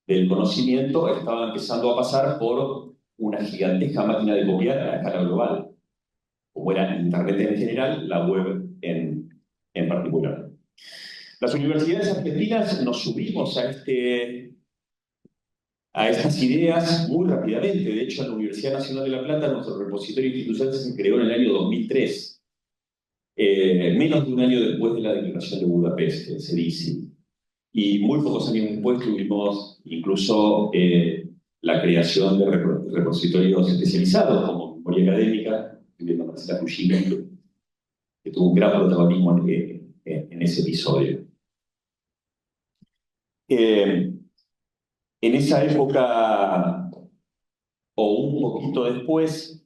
del conocimiento estaba empezando a pasar por una gigantesca máquina de copiar a escala global, como era Internet en general, la web en particular. Las universidades argentinas nos subimos a estas ideas muy rápidamente. De hecho, en la Universidad Nacional de La Plata, nuestro repositorio institucional se creó en el año 2003. Menos de un año después de la Declaración de Budapest, se dice. Y muy pocos años después tuvimos incluso la creación de repositorios especializados, como Memoria Académica, viendo Marcela Fujima, que tuvo un gran protagonismo en ese episodio. En esa época, o un poquito después,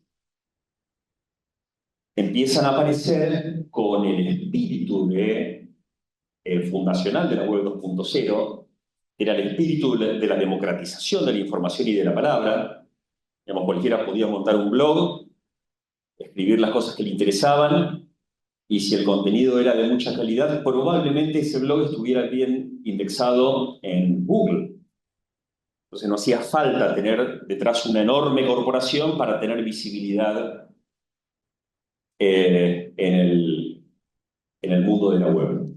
empiezan a aparecer con el espíritu fundacional de la web 2.0, era el espíritu de la democratización de la información y de la palabra. Digamos, cualquiera podía montar un blog, escribir las cosas que le interesaban, y si el contenido era de mucha calidad, probablemente ese blog estuviera bien indexado en Google. Entonces no hacía falta tener detrás una enorme corporación para tener visibilidad en el mundo de la web.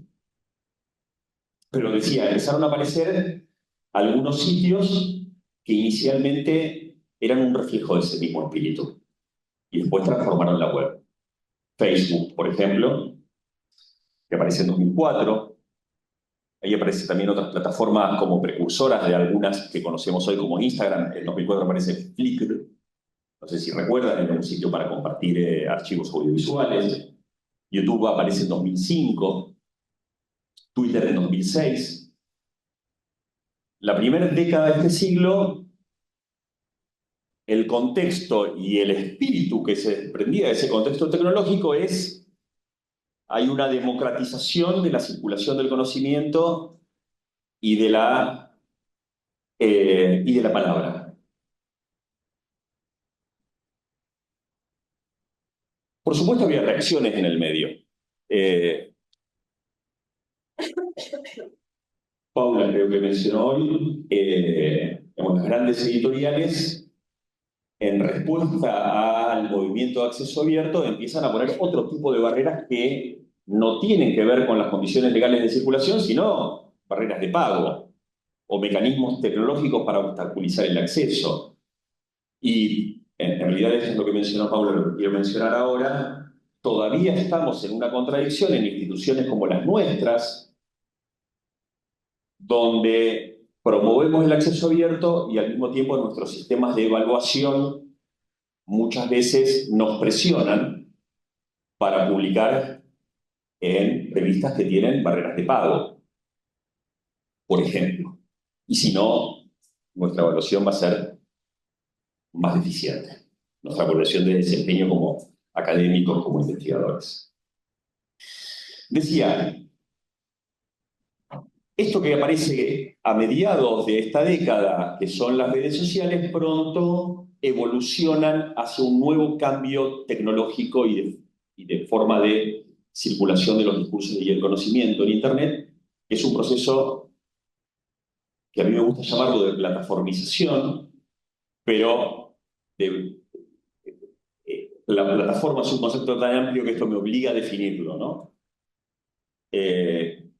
Pero decía, empezaron a aparecer algunos sitios que inicialmente eran un reflejo de ese mismo espíritu y después transformaron la web. Facebook, por ejemplo, que aparece en 2004. Ahí aparecen también otras plataformas como precursoras de algunas que conocemos hoy como Instagram. En 2004 aparece Flickr. No sé si recuerdan, era un sitio para compartir archivos audiovisuales. YouTube aparece en 2005. Twitter en 2006. La primera década de este siglo, el contexto y el espíritu que se desprendía de ese contexto tecnológico hay una democratización de la circulación del conocimiento y de la palabra. Por supuesto había reacciones en el medio. Paula creo que mencionó hoy, las grandes editoriales, en respuesta al movimiento de acceso abierto, empiezan a poner otro tipo de barreras que no tienen que ver con las condiciones legales de circulación, sino barreras de pago o mecanismos tecnológicos para obstaculizar el acceso. Y en realidad eso es lo que mencionó Paula, lo que quiero mencionar ahora. Todavía estamos en una contradicción en instituciones como las nuestras, donde promovemos el acceso abierto y al mismo tiempo nuestros sistemas de evaluación muchas veces nos presionan para publicar en revistas que tienen barreras de pago, por ejemplo. Y si no, nuestra evaluación va a ser más deficiente. Nuestra evaluación de desempeño como académicos, como investigadores. Decía, esto que aparece a mediados de esta década, que son las redes sociales, pronto evolucionan hacia un nuevo cambio tecnológico y de forma de circulación de los discursos y el conocimiento en Internet, que es un proceso que a mí me gusta llamarlo de plataformización, pero la plataforma es un concepto tan amplio que esto me obliga a definirlo, ¿no? En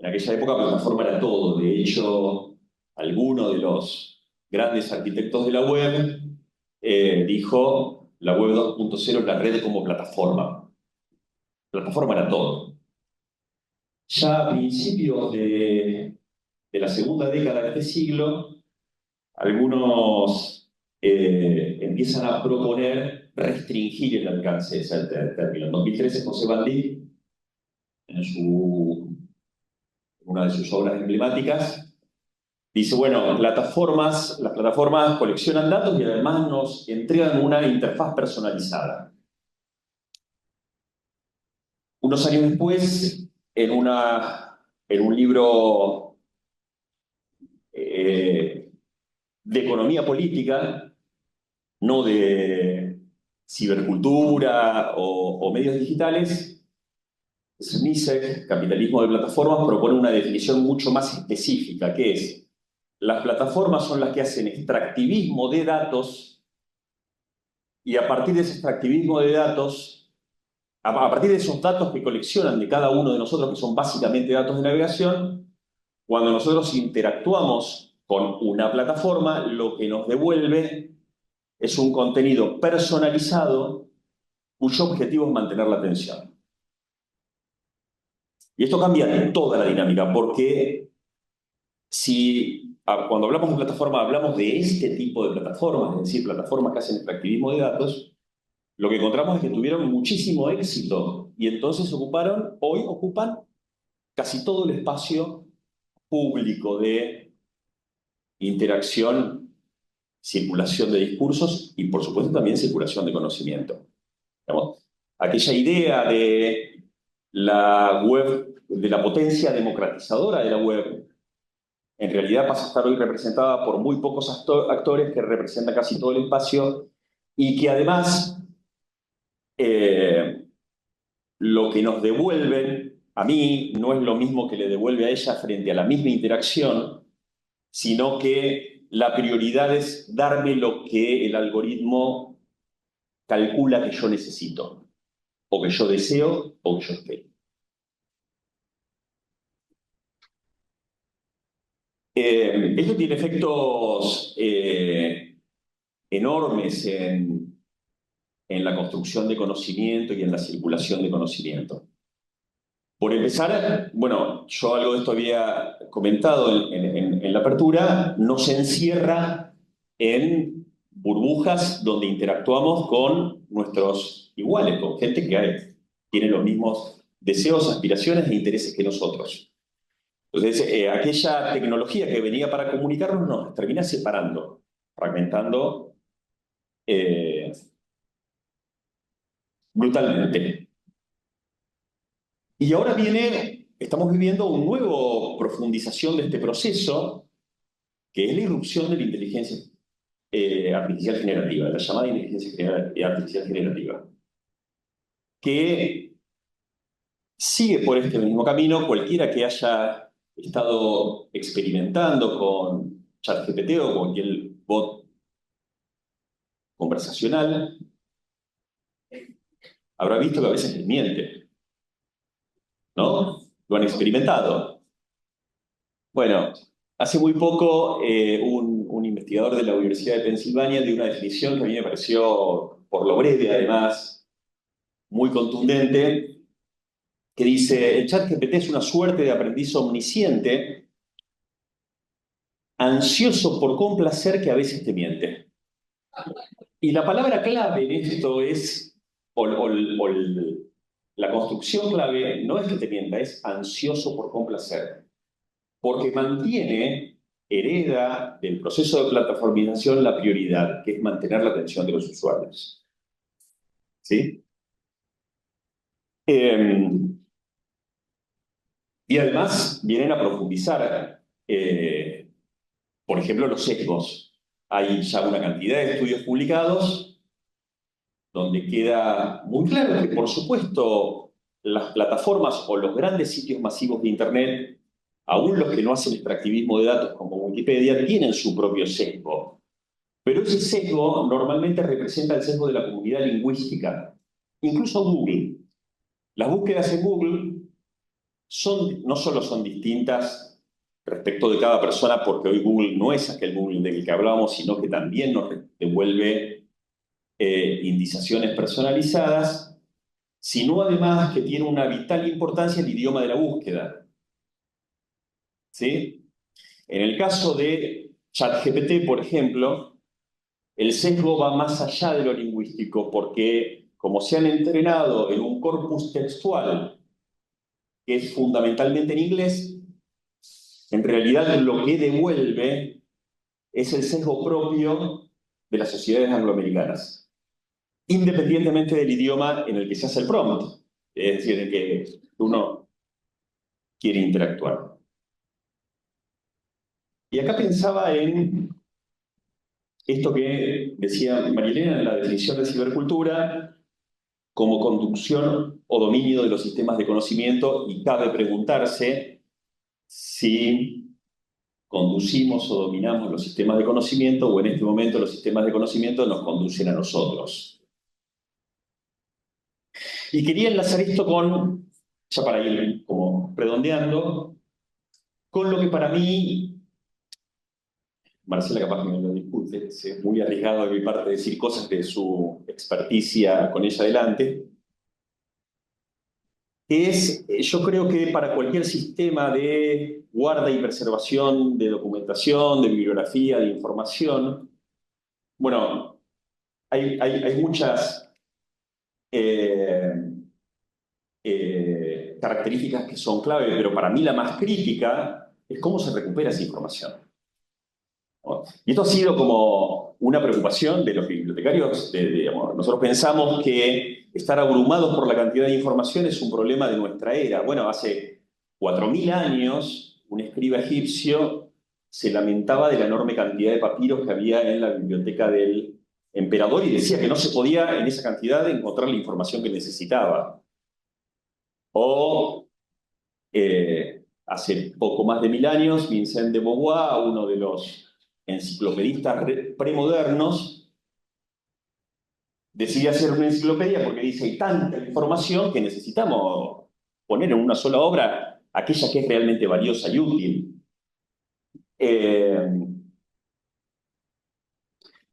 aquella época plataforma era todo. De hecho, alguno de los grandes arquitectos de la web dijo, la web 2.0 es la red como plataforma. Plataforma era todo. Ya a principios de la segunda década de este siglo, algunos empiezan a proponer restringir el alcance de ese término. En 2013, José Bandí, en una de sus obras emblemáticas, dice, bueno, las plataformas coleccionan datos y además nos entregan una interfaz personalizada. Unos años después, en un libro de economía política, no de cibercultura o medios digitales, Smisek, Capitalismo de Plataformas, propone una definición mucho más específica, que es: las plataformas son las que hacen extractivismo de datos y a partir de ese extractivismo de datos, a partir de esos datos que coleccionan de cada uno de nosotros, que son básicamente datos de navegación, cuando nosotros interactuamos con una plataforma, lo que nos devuelve es un contenido personalizado cuyo objetivo es mantener la atención. Y esto cambia toda la dinámica, porque cuando hablamos de plataforma, hablamos de este tipo de plataformas, es decir, plataformas que hacen extractivismo de datos, lo que encontramos es que tuvieron muchísimo éxito y entonces hoy ocupan casi todo el espacio público de interacción, circulación de discursos y, por supuesto, también circulación de conocimiento. ¿Digamos? Aquella idea de la web, de la potencia democratizadora de la web, en realidad pasa a estar hoy representada por muy pocos actores que representan casi todo el espacio y que además lo que nos devuelven a mí no es lo mismo que le devuelve a ella frente a la misma interacción, sino que la prioridad es darme lo que el algoritmo calcula que yo necesito, o que yo deseo, o que yo espero. Esto tiene efectos enormes en la construcción de conocimiento y en la circulación de conocimiento. Por empezar, bueno, yo algo de esto había comentado en la apertura, nos encierra en burbujas donde interactuamos con nuestros iguales, con gente que tiene los mismos deseos, aspiraciones e intereses que nosotros. Entonces, aquella tecnología que venía para comunicarnos nos termina separando, fragmentando brutalmente. Y ahora estamos viviendo una nueva profundización de este proceso, que es la irrupción de la inteligencia artificial generativa, la llamada inteligencia artificial generativa, que sigue por este mismo camino. Cualquiera que haya estado experimentando con ChatGPT o cualquier bot conversacional habrá visto que a veces les miente, ¿no? Lo han experimentado. Bueno, hace muy poco un investigador de la Universidad de Pensilvania dio una definición que a mí me pareció, por lo breve además, muy contundente, que dice: el ChatGPT es una suerte de aprendiz omnisciente, ansioso por complacer, que a veces te miente. Y la palabra clave en esto es, la construcción clave no es que te mienta, es ansioso por complacer. Porque hereda del proceso de plataformización la prioridad, que es mantener la atención de los usuarios. ¿Sí? Eh, y además vienen a profundizar, por ejemplo, los sesgos. Hay ya una cantidad de estudios publicados donde queda muy claro que, por supuesto, las plataformas o los grandes sitios masivos de Internet, aún los que no hacen extractivismo de datos como Wikipedia, tienen su propio sesgo. Pero ese sesgo normalmente representa el sesgo de la comunidad lingüística. Incluso Google. Las búsquedas en Google no solo son distintas respecto de cada persona, porque hoy Google no es aquel Google del que hablábamos, sino que también nos devuelve indizaciones personalizadas, sino además que tiene una vital importancia el idioma de la búsqueda. ¿Sí? En el caso de ChatGPT, por ejemplo, el sesgo va más allá de lo lingüístico, porque como se han entrenado en un corpus textual que es fundamentalmente en inglés, en realidad lo que devuelve es el sesgo propio de las sociedades angloamericanas, independientemente del idioma en el que se hace el prompt, es decir, en el que uno quiere interactuar. Y acá pensaba en esto que decía Marilena en la definición de cibercultura como conducción o dominio de los sistemas de conocimiento, y cabe preguntarse si conducimos o dominamos los sistemas de conocimiento, o en este momento los sistemas de conocimiento nos conducen a nosotros. Y quería enlazar esto con, ya para ir como redondeando, con lo que para mí, Marcela capaz que me lo discute, es muy arriesgado de mi parte decir cosas de su experticia con ella adelante, que es, yo creo que para cualquier sistema de guarda y preservación de documentación, de bibliografía, de información, bueno, hay muchas características que son clave, pero para mí la más crítica es cómo se recupera esa información, ¿no? Y esto ha sido como una preocupación de los bibliotecarios. Digamos, nosotros pensamos que estar abrumados por la cantidad de información es un problema de nuestra era. Bueno, hace 4000 años, un escriba egipcio se lamentaba de la enorme cantidad de papiros que había en la biblioteca del emperador y decía que no se podía en esa cantidad encontrar la información que necesitaba. O hace poco más de 1000 años, Vincent de Beauvoir, uno de los enciclopedistas premodernos, decide hacer una enciclopedia porque dice: hay tanta información que necesitamos poner en una sola obra aquella que es realmente valiosa y útil.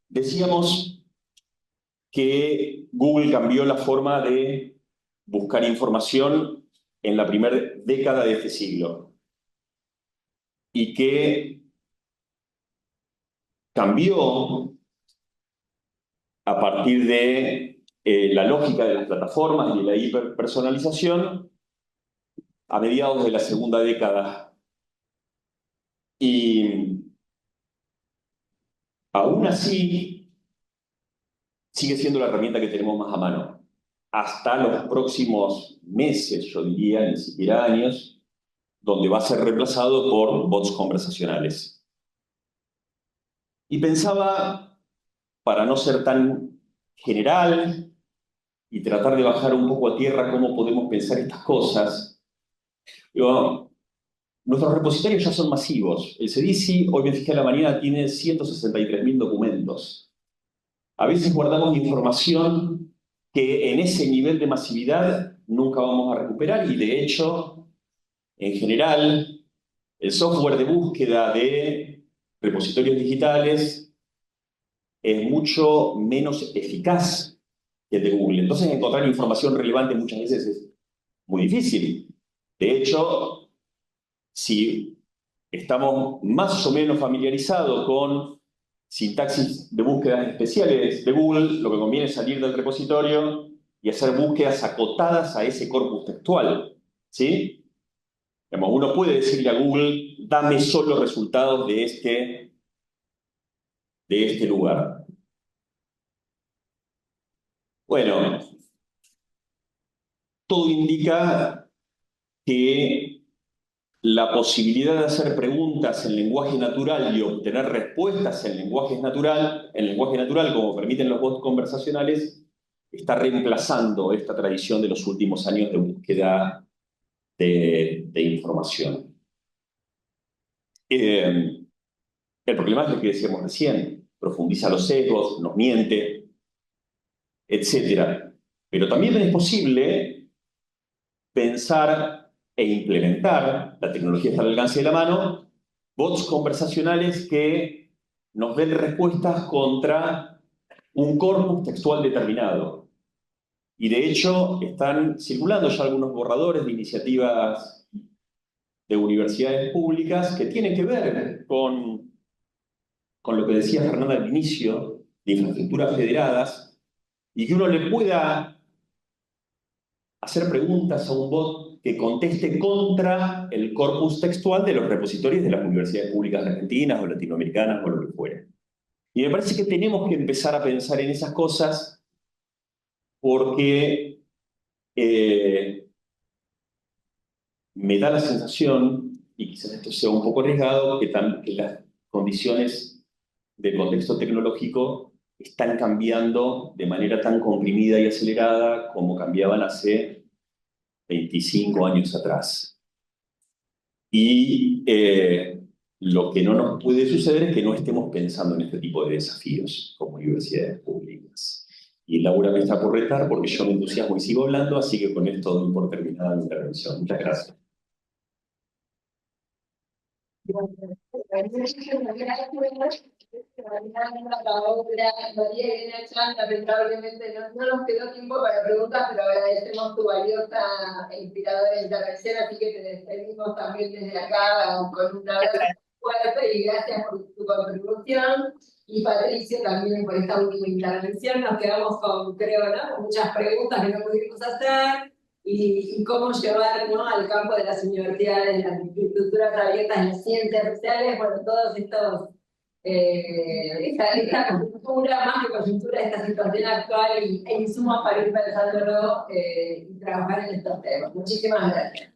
Decíamos que Google cambió la forma de buscar información en la primera década de este siglo y que cambió a partir de la lógica de las plataformas y de la hiperpersonalización a mediados de la segunda década. Y aún así sigue siendo la herramienta que tenemos más a mano. Hasta los próximos meses, yo diría, ni siquiera años, donde va a ser reemplazado por bots conversacionales. Y pensaba, para no ser tan general y tratar de bajar un poco a tierra cómo podemos pensar estas cosas, digo, nuestros repositorios ya son masivos. El CEDICI, hoy me fijé a la mañana, tiene 163.000 documentos. A veces guardamos información que en ese nivel de masividad nunca vamos a recuperar, y de hecho, en general, el software de búsqueda de repositorios digitales es mucho menos eficaz que el de Google. Entonces, encontrar información relevante muchas veces es muy difícil. De hecho, si estamos más o menos familiarizados con sintaxis de búsquedas especiales de Google, lo que conviene es salir del repositorio y hacer búsquedas acotadas a ese corpus textual, ¿sí? Digamos, uno puede decirle a Google: dame solo resultados de este lugar. Bueno, todo indica que la posibilidad de hacer preguntas en lenguaje natural y obtener respuestas en lenguaje natural, como permiten los bots conversacionales, está reemplazando esta tradición de los últimos años de búsqueda de información. El problema es el que decíamos recién, profundiza los sesgos, nos miente, etc. Pero también es posible pensar e implementar, la tecnología está al alcance de la mano, bots conversacionales que nos den respuestas contra un corpus textual determinado. Y de hecho están circulando ya algunos borradores de iniciativas de universidades públicas que tienen que ver con lo que decía Fernanda al inicio, de infraestructuras federadas, y que uno le pueda hacer preguntas a un bot que conteste contra el corpus textual de los repositorios de las universidades públicas argentinas o latinoamericanas o lo que fuera. Y me parece que tenemos que empezar a pensar en esas cosas porque me da la sensación, y quizás esto sea un poco arriesgado, que las condiciones del contexto tecnológico están cambiando de manera tan comprimida y acelerada como cambiaban hace 25 años atrás. Y lo que no nos puede suceder es que no estemos pensando en este tipo de desafíos como universidades públicas. Y Laura me está por retar porque yo me entusiasmo y sigo hablando, así que con esto doy por terminada mi intervención. Muchas gracias. María Elena Chan, lamentablemente no nos quedó tiempo para preguntas, pero agradecemos tu valiosa e inspiradora intervención, así que te despedimos también desde acá con un abrazo fuerte y gracias por tu contribución. Y Patricio también por esta última intervención. Nos quedamos con, creo, ¿no?, con muchas preguntas que no pudimos hacer. Y cómo llevar, ¿no?, al campo de las universidades, las infraestructuras abiertas, las ciencias sociales, bueno, todos estos, esta coyuntura, más que coyuntura, esta situación actual e insumos para ir pensándolo y trabajar en estos temas. Muchísimas gracias.